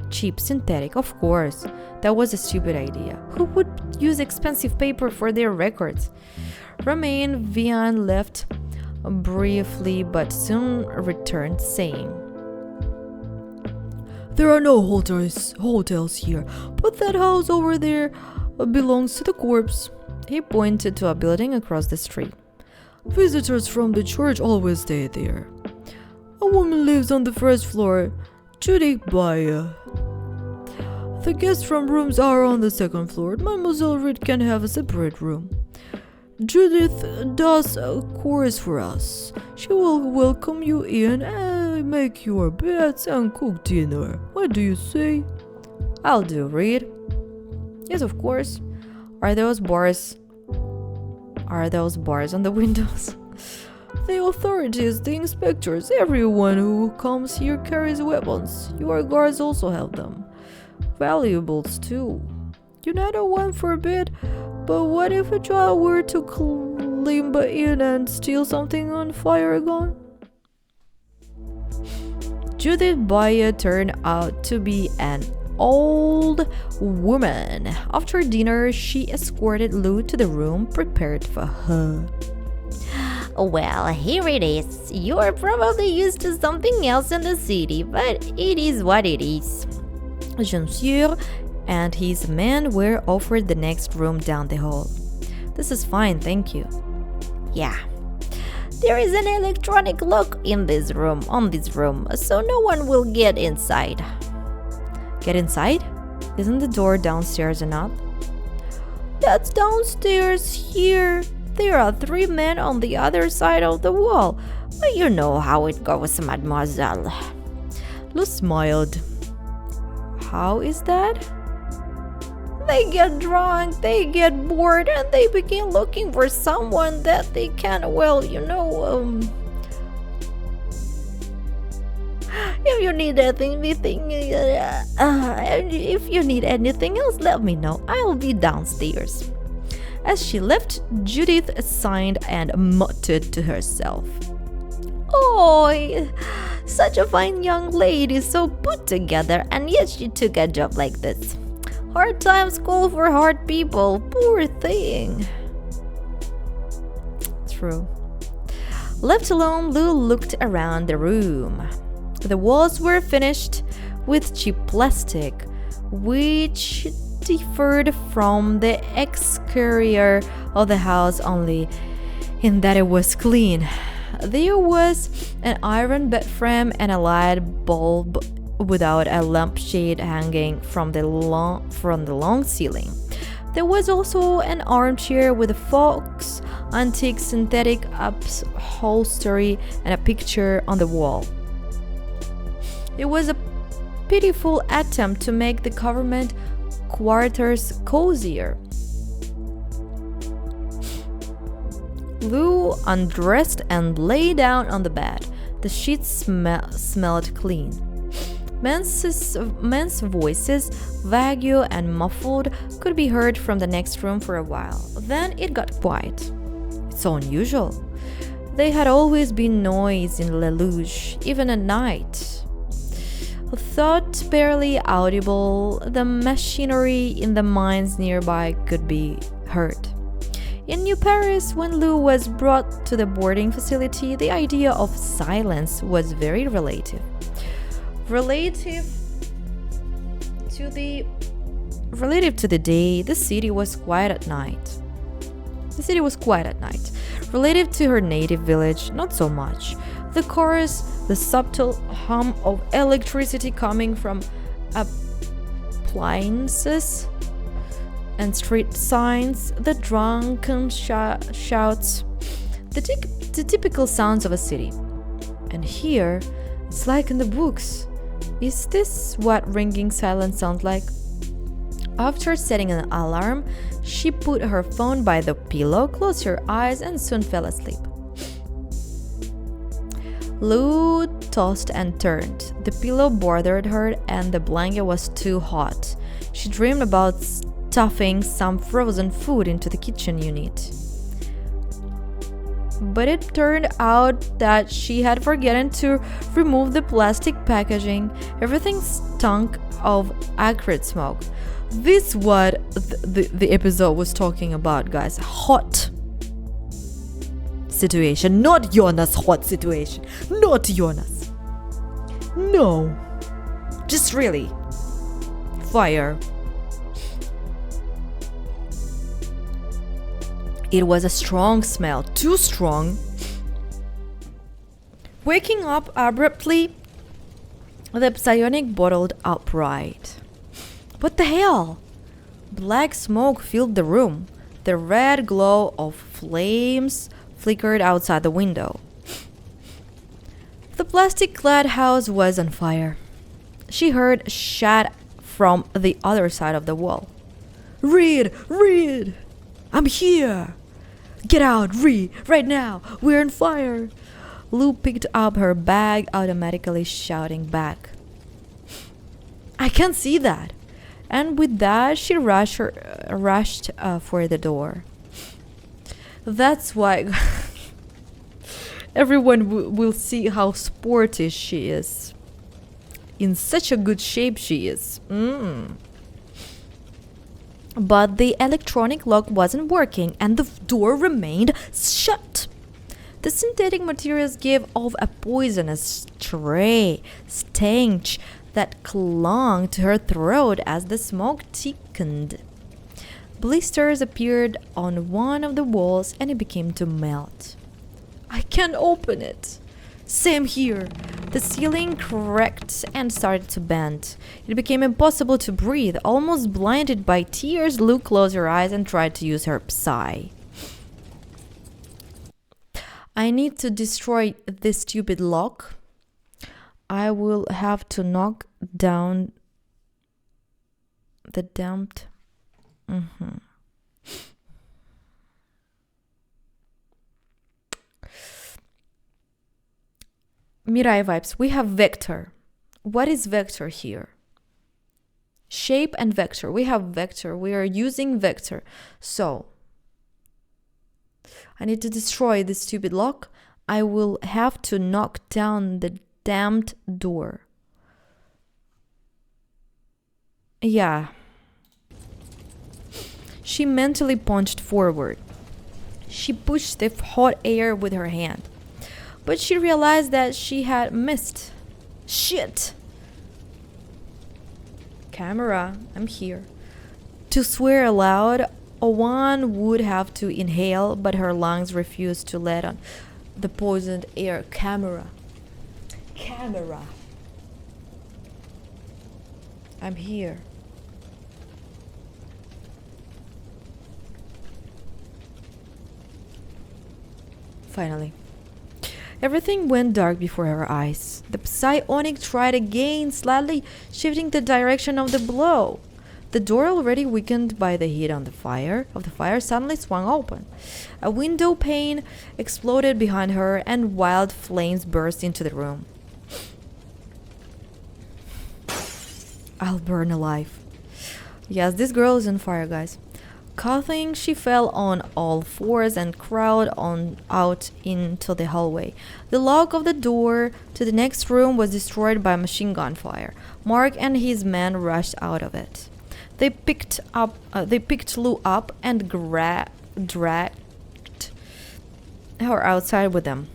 Cheap synthetic, of course. That was a stupid idea. Who would use expensive paper for their records? Romain Vian left briefly but soon returned saying, "There are no hotels here, but that house over there belongs to the corps." He pointed to a building across the street. "Visitors from the church always stay there. A woman lives on the first floor, Judy Baye. The guest room rooms are on the second floor. Mademoiselle Reed can have a separate room. Judith does chores for us. She will welcome you in and make your beds and cook dinner. What do you say?" "I'll do, Reed." "Yes, of course. Are those bars on the windows?" "The authorities, the inspectors, everyone who comes here carries weapons. Your guards also have them. Valuables too. United one forbid, but what if a child were to climb in and steal something on fire gun?" Judith Baye turned out to be an old woman. After dinner, she escorted Lou to the room prepared for her. "Well, here it is. You're probably used to something else in the city, but it is what it is." Monsieur and his men were offered the next room down the hall. "This is fine, thank you." "Yeah. There is an electronic lock on this room, so no one will get inside." "Get inside? Isn't the door downstairs enough?" "That's downstairs here. There are 3 men on the other side of the wall. But you know how it goes, mademoiselle." Lou smiled. "How is that?" "They get drunk, they get bored, and they begin looking for someone that they can, If you need anything else, let me know. I'll be downstairs. As she left, Judith sighed and muttered to herself. Oh, such a fine young lady, so put together, and yet she took a job like this. Hard times call for hard people. Poor thing. True. Left alone, Lou looked around the room. The walls were finished with cheap plastic, which differed from the exterior of the house only in that it was clean. There was an iron bed frame and a light bulb without a lampshade hanging from the long ceiling. There was also an armchair with a fox, antique synthetic upholstery, and a picture on the wall. It was a pitiful attempt to make the government quarters cozier. Lou undressed and lay down on the bed. The sheets smelled clean. Men's voices, vague and muffled, could be heard from the next room for a while. Then it got quiet. It's so unusual. There had always been noise in Lelouch, even at night. Thought barely audible, the machinery in the mines nearby could be heard. In New Paris, when Lou was brought to the boarding facility, the idea of silence was very relative. Relative to the day, the city was quiet at night. Relative to her native village, not so much. The chorus, the subtle hum of electricity coming from appliances and street signs, the drunken shouts, the typical sounds of a city. And here, it's like in the books. Is this what ringing silence sounds like? After setting an alarm, she put her phone by the pillow, closed her eyes, and soon fell asleep. Lou tossed and turned. The pillow bothered her and the blanket was too hot. She dreamed about stuffing some frozen food into the kitchen unit. But it turned out that she had forgotten to remove the plastic packaging. Everything stunk of acrid smoke. This is what the episode was talking about, guys. Hot situation, not Jonas' hot situation. Not Jonas. No. Just really. Fire. It was a strong smell, too strong. Waking up abruptly, the psionic bottled upright. What the hell? Black smoke filled the room. The red glow of flames flickered outside the window. The plastic-clad house was on fire. She heard shout from the other side of the wall. Reed! Reed! I'm here! Get out, Reed! Right now! We're on fire! Lou picked up her bag, automatically shouting back. I can't see that! And with that, she rushed for the door. That's why everyone will see how sporty she is. In such a good shape she is. But the electronic lock wasn't working and the door remained shut. The synthetic materials gave off a poisonous stench that clung to her throat as the smoke thickened. Blisters appeared on one of the walls and it began to melt. I can't open it. Same here. The ceiling cracked and started to bend. It became impossible to breathe. Almost blinded by tears, Lou closed her eyes and tried to use her psi. I need to destroy this stupid lock. I will have to knock down the damped. Mirai vibes. We have Vector. What is vector here? Shape and vector. We have vector. We are using vector. So I need to destroy this stupid lock. I will have to knock down the damned door. Yeah. She mentally punched forward. She pushed the hot air with her hand. But she realized that she had missed. Shit! Camera, I'm here. To swear aloud, one would have to inhale, but her lungs refused to let on the poisoned air. Camera. Camera. I'm here. Finally. Everything went dark before her eyes. The psionic tried again, slightly shifting the direction of the blow. The door, already weakened by the heat of the fire, suddenly swung open. A window pane exploded behind her, and wild flames burst into the room. I'll burn alive. Yes, this girl is on fire, guys. Coughing, she fell on all fours and crawled on out into the hallway. The lock of the door to the next room was destroyed by machine gun fire. Mark and his men rushed out of it. They picked Lou up and dragged her outside with them.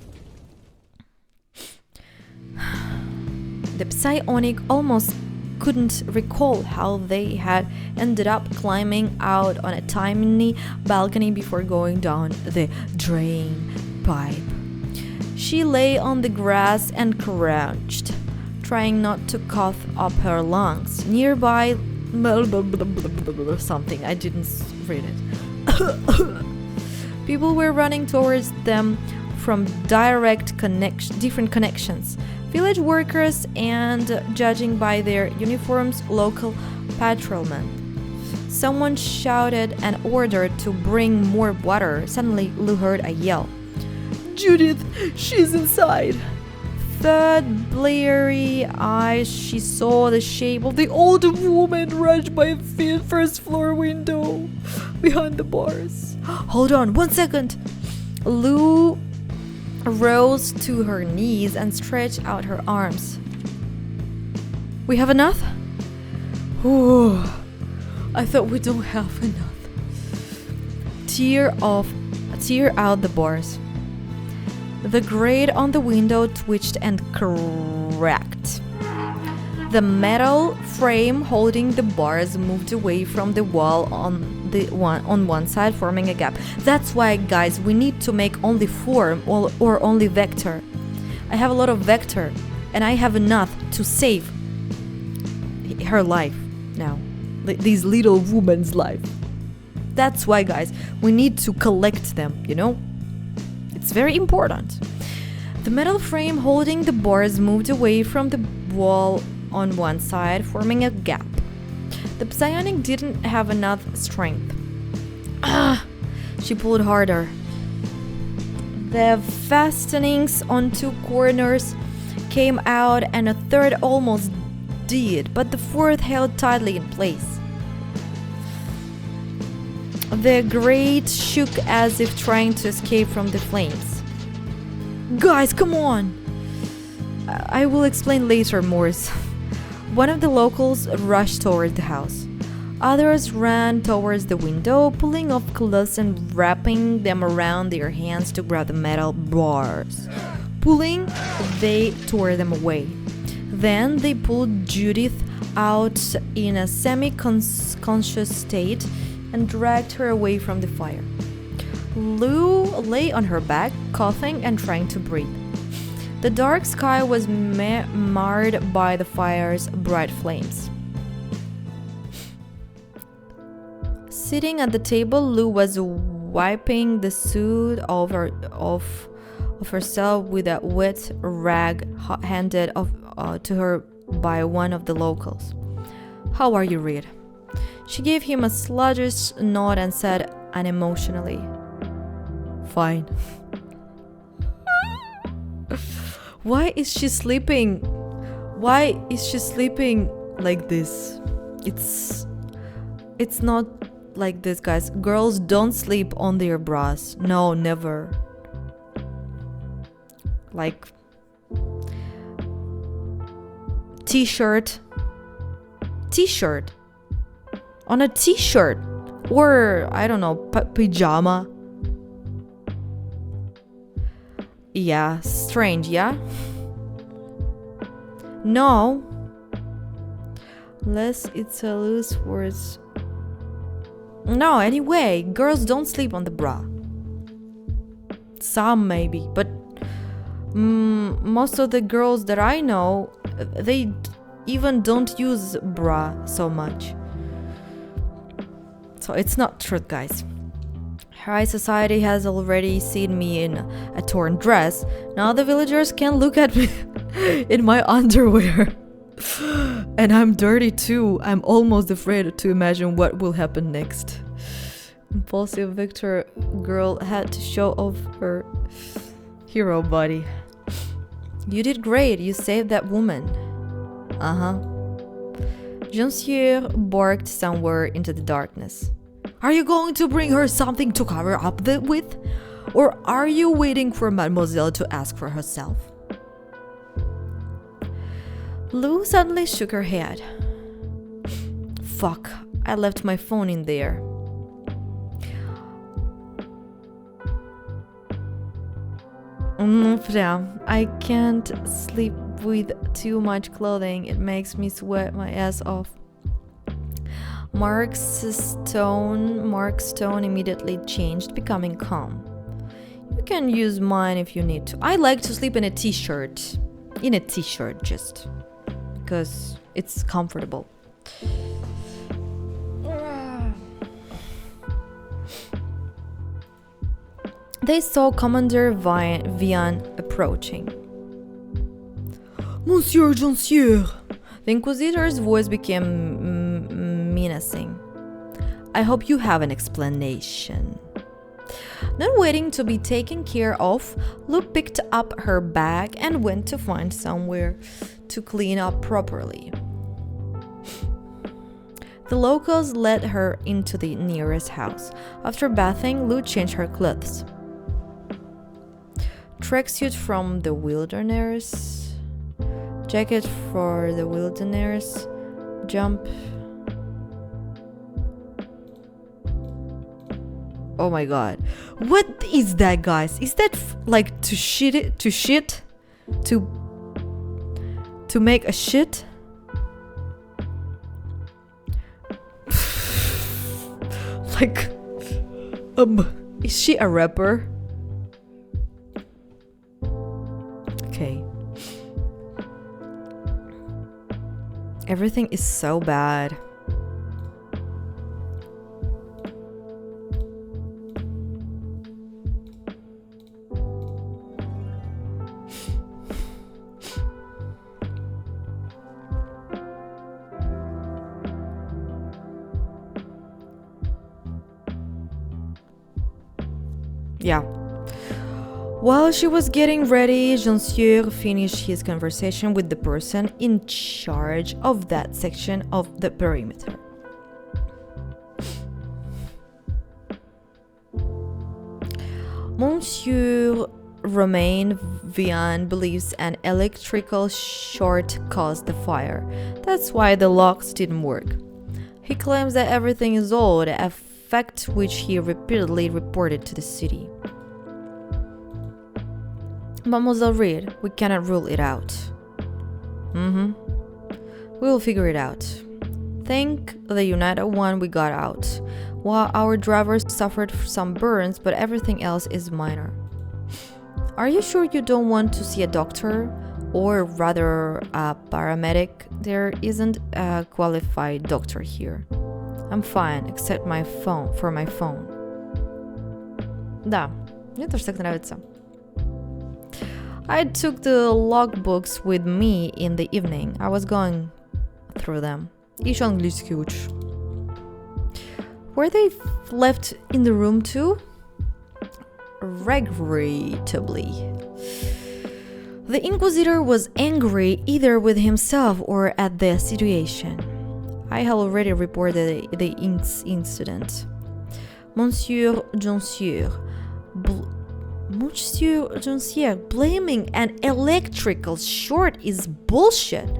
The psionic almost couldn't recall how they had ended up climbing out on a tiny balcony before going down the drain pipe. She lay on the grass and crouched, trying not to cough up her lungs. Nearby, something, I didn't read it. People were running towards them from different connections. Village workers and, judging by their uniforms, local patrolmen. Someone shouted an order to bring more water. Suddenly, Lou heard a yell. Judith, she's inside. Third bleary eyes, she saw the shape of the old woman rush by a first floor window behind the bars. Hold on, 1 second. Lou rose to her knees and stretched out her arms. We have enough? Ooh, I thought we don't have enough. Tear out the bars. The grate on the window twitched and cracked. The metal frame holding the bars moved away from the wall on one side, forming a gap. That's why, guys, we need to make only form or only vector. I have a lot of vector, and I have enough to save her life now. This little woman's life. That's why, guys, we need to collect them, you know? It's very important. The metal frame holding the bars moved away from the wall on one side, forming a gap. The psionic didn't have enough strength. She pulled harder. The fastenings on 2 corners came out, and a third almost did, but the fourth held tightly in place. The grate shook as if trying to escape from the flames. Guys, come on! I will explain later, Morse. One of the locals rushed toward the house. Others ran towards the window, pulling off clothes and wrapping them around their hands to grab the metal bars. Pulling, they tore them away. Then they pulled Judith out in a semi-conscious state and dragged her away from the fire. Lou lay on her back, coughing and trying to breathe. The dark sky was marred by the fire's bright flames. Sitting at the table, Lou was wiping the soot of herself with a wet rag handed to her by one of the locals. How are you, Reed? She gave him a sluggish nod and said unemotionally, Fine. Why is she sleeping Why is she sleeping like this? It's not like this, guys. Girls don't sleep on their bras. No, never. Like t-shirt on a t-shirt, or I don't know, pajama. Yeah, strange, yeah? No. Less it's a loose words. No, anyway, girls don't sleep on the bra. Some maybe, but most of the girls that I know, they even don't use bra so much. So it's not truth, guys. High society has already seen me in a torn dress. Now the villagers can look at me in my underwear. And I'm dirty too. I'm almost afraid to imagine what will happen next. Impulsive Victor girl had to show off her hero body. You did great. You saved that woman. Jonsieur barked somewhere into the darkness. Are you going to bring her something to cover up with? Or are you waiting for Mademoiselle to ask for herself? Lou suddenly shook her head. Fuck, I left my phone in there. I can't sleep with too much clothing. It makes me sweat my ass off. Mark Stone immediately changed, becoming calm. You can use mine if you need to. I like to sleep in a t-shirt. In a t-shirt, just because it's comfortable. They saw Commander Vian approaching. Monsieur Jonsieur! The Inquisitor's voice became menacing. I hope you have an explanation. Not waiting to be taken care of, Lou picked up her bag and went to find somewhere to clean up properly. The locals led her into the nearest house. After bathing, Lou changed her clothes. Tracksuit from the wilderness, jacket for the wilderness, jump. Oh my god. What is that, guys? Is that like to shit it? To shit? To make a shit? Like, is she a rapper? Okay. Everything is so bad. Yeah. While she was getting ready, Jonsieur finished his conversation with the person in charge of that section of the perimeter. Monsieur Romain Vian believes an electrical short caused the fire. That's why the locks didn't work. He claims that everything is old, a fact which he repeatedly reported to the city. Mademoiselle Reed, we cannot rule it out. We'll figure it out. Thank the United One we got out. While our driver suffered some burns, but everything else is minor. Are you sure you don't want to see a doctor? Or rather, a paramedic? There isn't a qualified doctor here. I'm fine, except my phone, for my phone. Да, мне тоже так нравится. I took the logbooks with me in the evening. I was going through them. Еще английский учишь. Were they left in the room too? Regrettably. The Inquisitor was angry either with himself or at the situation. I have already reported the incident. Monsieur Joncieux blaming an electrical short is bullshit.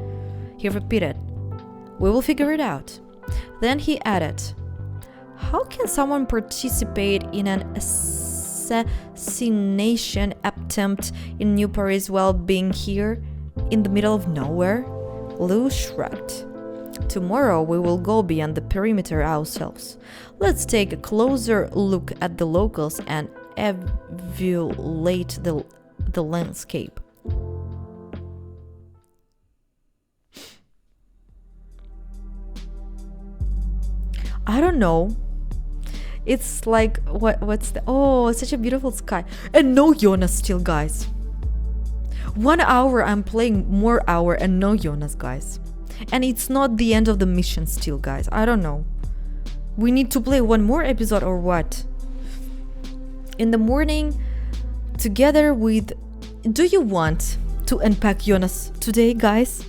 He repeated, "We will figure it out." Then he added, "How can someone participate in an assassination attempt in New Paris while being here in the middle of nowhere?" Lou shrugged. "Tomorrow we will go beyond the perimeter ourselves. Let's take a closer look at the locals and evaluate the landscape." I don't know. It's like what's the such a beautiful sky. And no Jonas still, guys. 1 hour I'm playing more hour and no Jonas, guys. And it's not the end of the mission still, guys. I don't know. We need to play one more episode or what? In the morning, together with... Do you want to unpack Jonas today, guys?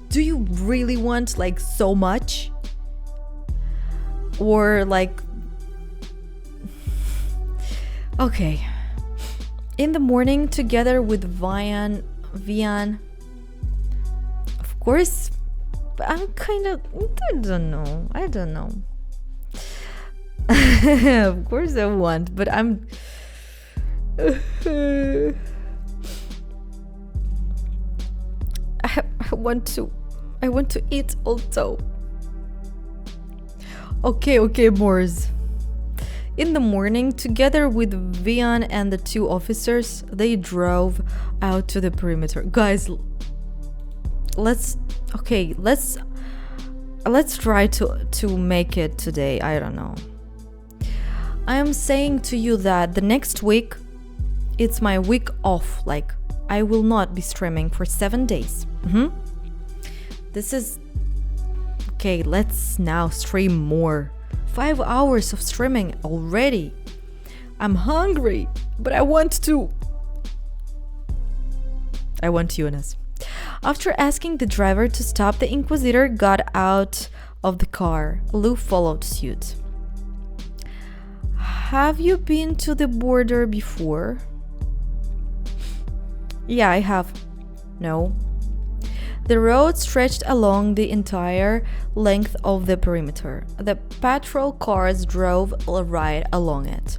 Do you really want, like, so much? Or, like... Okay. In the morning, together with Vian... Of course... But I'm kind of... I don't know. Of course I want, but I'm... I want to eat also. Okay, Moors. In the morning, together with Vian and the two officers, they drove out to the perimeter. Guys, let's try to make it today. I don't know. I am saying to you that the next week, it's my week off. Like, I will not be streaming for 7 days. This is... Okay, let's now stream more. 5 hours of streaming already. I'm hungry, but I want Jonas. After asking the driver to stop, the Inquisitor got out of the car. Lou followed suit. Have you been to the border before? Yeah, I have. No. The road stretched along the entire length of the perimeter. The patrol cars drove right along it.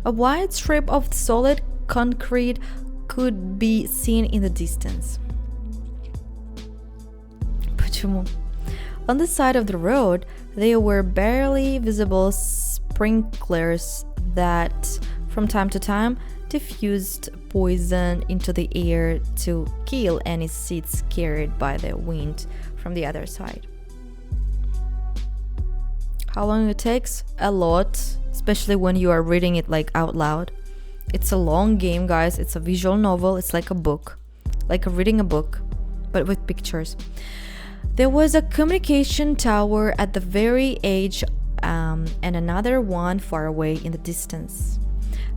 A wide strip of solid concrete could be seen in the distance. On the side of the road, there were barely visible sprinklers that, from time to time, diffused poison into the air to kill any seeds carried by the wind from the other side. How long it takes? A lot, especially when you are reading it like out loud. It's a long game, guys. It's a visual novel. It's like a book, like reading a book, but with pictures. There was a communication tower at the very edge and another one far away in the distance.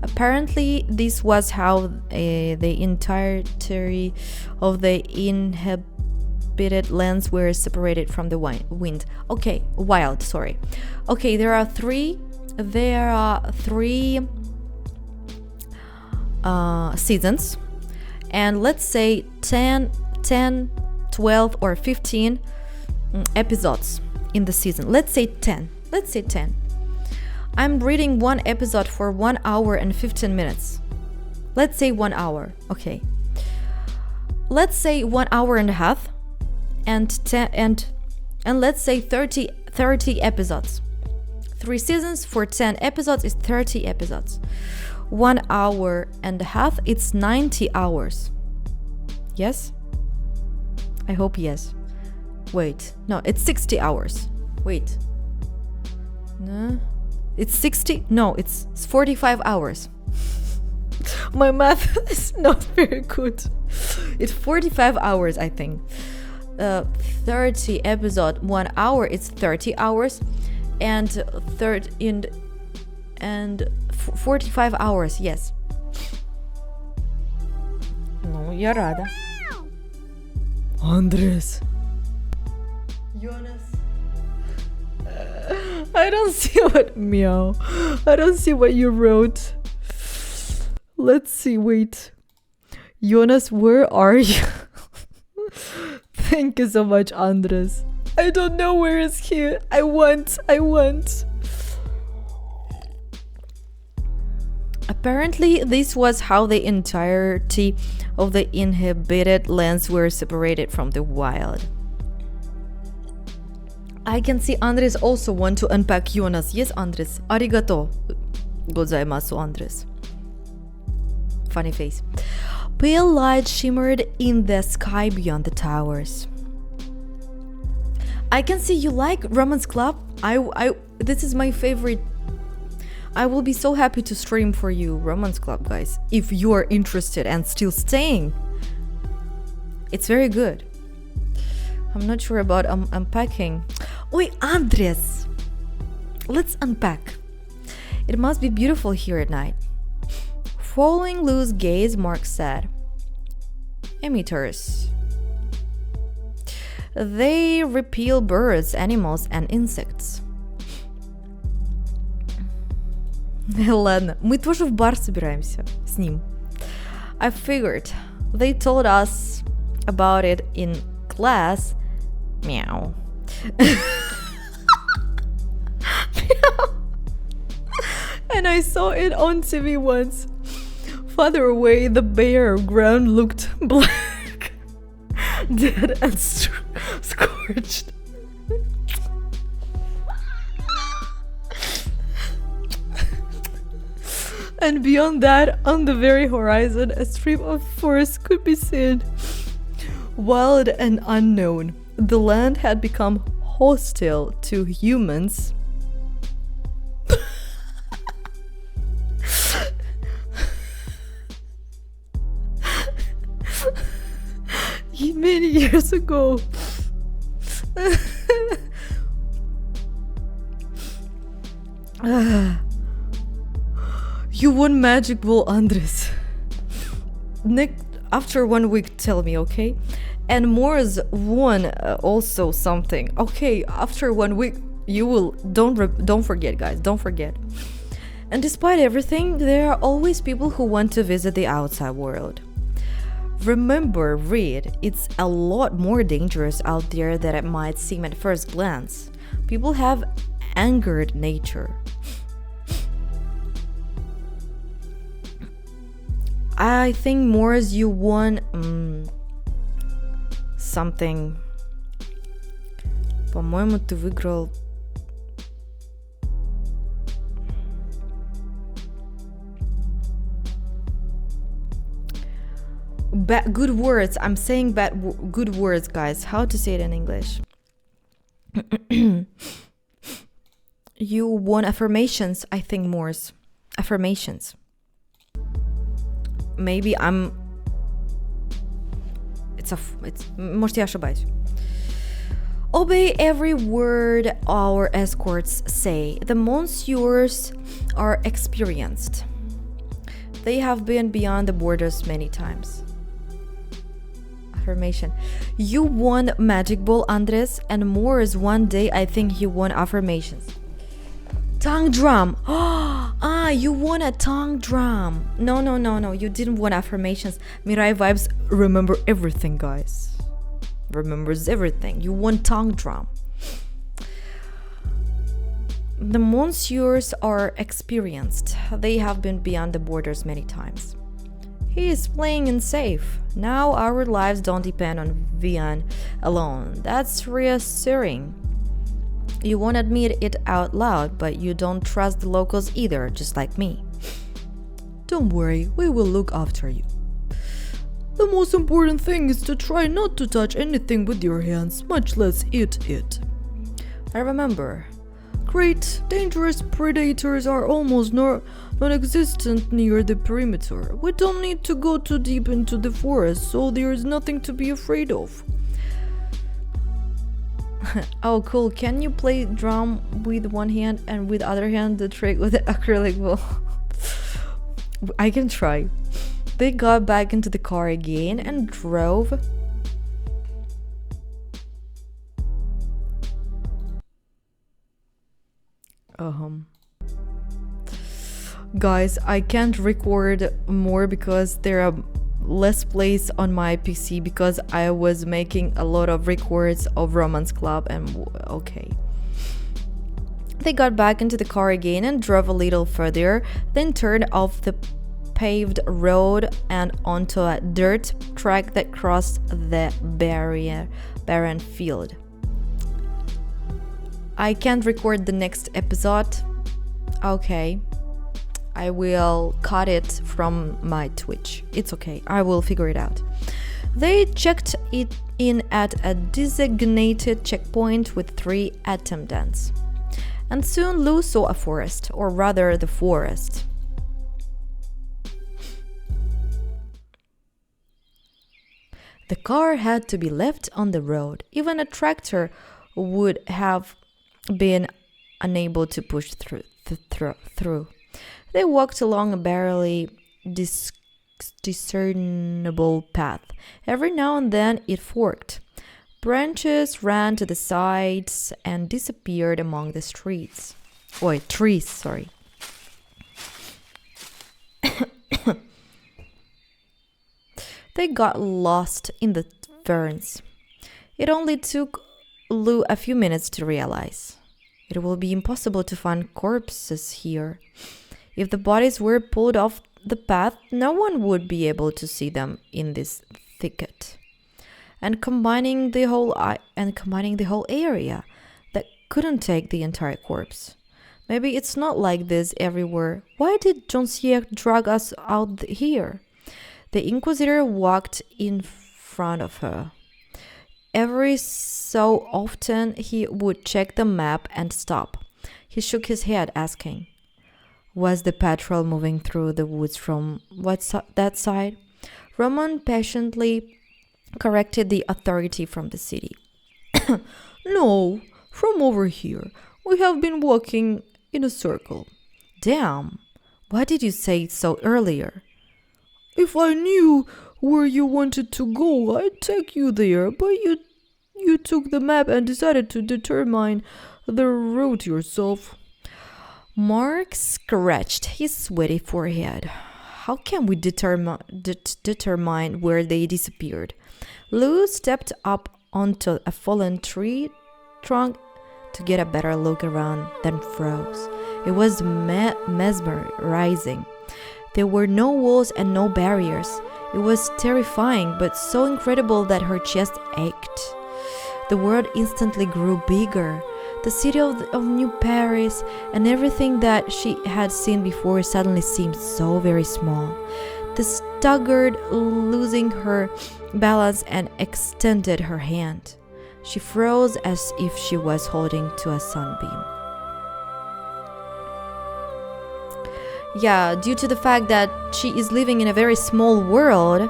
Apparently, this was how the entirety of the inhabited lands were separated from the wind. Okay, wild, sorry. Okay, there are three seasons, and let's say 10, 12 or 15 episodes in the season. Let's say 10. I'm reading one episode for 1 hour and 15 minutes. Let's say 1 hour. Okay. Let's say 1 hour and a half and let's say 30 episodes. 3 seasons for 10 episodes is 30 episodes. 1 hour and a half, it's 90 hours. Yes? I hope yes. Wait, no, it's 60 hours. Wait. No. It's 60? No, it's 45 hours. My math is not very good. It's 45 hours, I think. 30 episode, 1 hour, it's 30 hours. And 45 hours, yes. No, Ну, я рада. Андрес. Jonas. I don't see what... Meow. I don't see what you wrote. Let's see, wait. Jonas, where are you? Thank you so much, Andres. I don't know where is he. I want. Apparently, this was how the entirety of the inhabited lands were separated from the wild. I can see Andres also want to unpack Jonas. Yes, Andres. Arigato gozaimasu, Andres. Funny face. Pale light shimmered in the sky beyond the towers. I can see you like Romance Club. This is my favorite. I will be so happy to stream for you Romance Club, guys, if you are interested and still staying. It's very good. I'm not sure about unpacking. Oi, Andres! Let's unpack. It must be beautiful here at night. Following Lou's gaze, Mark said, Emitters. They repel birds, animals, and insects. Ладно, мы тоже в бар собираемся с ним. I figured. They told us about it in class. Meow. And I saw it on TV once. Farther away, the bare ground looked black, dead and scorched. And beyond that, on the very horizon, a strip of forest could be seen. Wild and unknown, the land had become hostile to humans. Many years ago. You won Magic Ball, Andres. After 1 week, tell me, okay? And Morris won also something. Okay, after 1 week, you will... Don't forget, guys, don't forget. And despite everything, there are always people who want to visit the outside world. Remember, Reed, it's a lot more dangerous out there than it might seem at first glance. People have angered nature. I think, Morris, you won something. По-моему, ты выиграл... Good words. I'm saying good words, guys. How to say it in English? You won affirmations, I think, Morse. Affirmations. Maybe I'm... Может, я ошибаюсь. Obey every word our escorts say. The monsieurs are experienced. They have been beyond the borders many times. Affirmation. You won Magic Ball, Andres, and Morris one day I think he won affirmations. Tongue drum. You won a tongue drum. No, you didn't win affirmations. Mirai Vibes remember everything, guys. Remembers everything. You won tongue drum. The monsieurs are experienced. They have been beyond the borders many times. He is playing it safe. Now our lives don't depend on Vian alone. That's reassuring. You won't admit it out loud, but you don't trust the locals either, just like me. Don't worry, we will look after you. The most important thing is to try not to touch anything with your hands, much less eat it. I remember. Great, dangerous predators are almost non-existent near the perimeter. We don't need to go too deep into the forest, so there is nothing to be afraid of. Oh, cool. Can you play drum with one hand and with other hand the trick with the acrylic ball? I can try. They got back into the car again and drove. Guys, I can't record more because there are less plays on my PC because I was making a lot of records of Romance Club and okay. They got back into the car again and drove a little further, then turned off the paved road and onto a dirt track that crossed the barren field. I can't record the next episode. Okay. I will cut it from my Twitch. It's okay. I will figure it out. They checked it in at a designated checkpoint with 3 attendants. And soon Lou saw a forest, or rather the forest. The car had to be left on the road. Even a tractor would have been unable to push through. They walked along a barely discernible path. Every now and then it forked. Branches ran to the sides and disappeared among the trees. They got lost in the ferns. It only took Lou a few minutes to realize. It will be impossible to find corpses here. If the bodies were pulled off the path, no one would be able to see them in this thicket. And combining the whole area, that couldn't take the entire corpse. Maybe it's not like this everywhere. Why did Joncier drag us out here? The Inquisitor walked in front of her. Every so often he would check the map and stop. He shook his head, asking, was the patrol moving through the woods from that side? Roman patiently corrected the authority from the city. No, from over here. We have been walking in a circle. Damn, why did you say so earlier? If I knew where you wanted to go, I'd take you there, but you took the map and decided to determine the route yourself. Mark scratched his sweaty forehead. How can we determine where they disappeared? Lou stepped up onto a fallen tree trunk to get a better look around, then froze. It was mesmerizing. There were no walls and no barriers. It was terrifying, but so incredible that her chest ached. The world instantly grew bigger. The city of New Paris and everything that she had seen before suddenly seemed so very small. She staggered, losing her balance, and extended her hand. She froze as if she was holding to a sunbeam. Yeah, due to the fact that she is living in a very small world,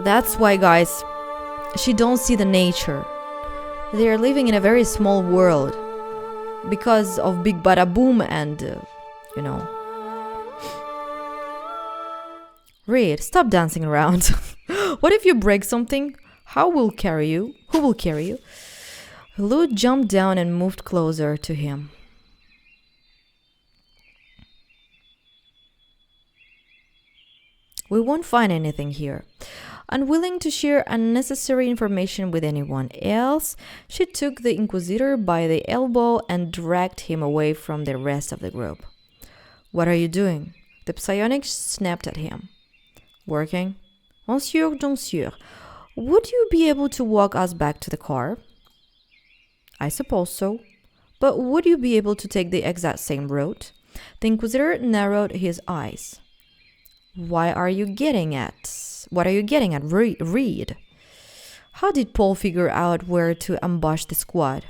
that's why, guys, she don't see the nature. They are living in a very small world because of Big Bada Boom and, Reed, stop dancing around. What if you break something? Who will carry you? Lou jumped down and moved closer to him. We won't find anything here. Unwilling to share unnecessary information with anyone else, she took the Inquisitor by the elbow and dragged him away from the rest of the group. What are you doing? The psionic snapped at him. Working? Monsieur Joncier, would you be able to walk us back to the car? I suppose so. But would you be able to take the exact same route? The Inquisitor narrowed his eyes. What are you getting at, Reed? How did Paul figure out where to ambush the squad?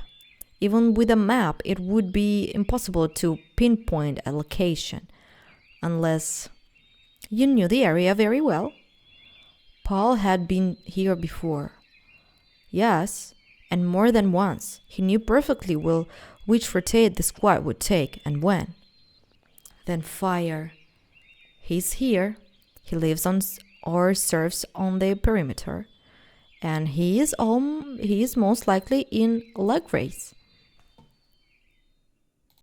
Even with a map, it would be impossible to pinpoint a location. Unless you knew the area very well. Paul had been here before. Yes, and more than once. He knew perfectly well which rotate the squad would take and when. Then fire. He's here. He lives on or serves on the perimeter. And he is most likely in leg race.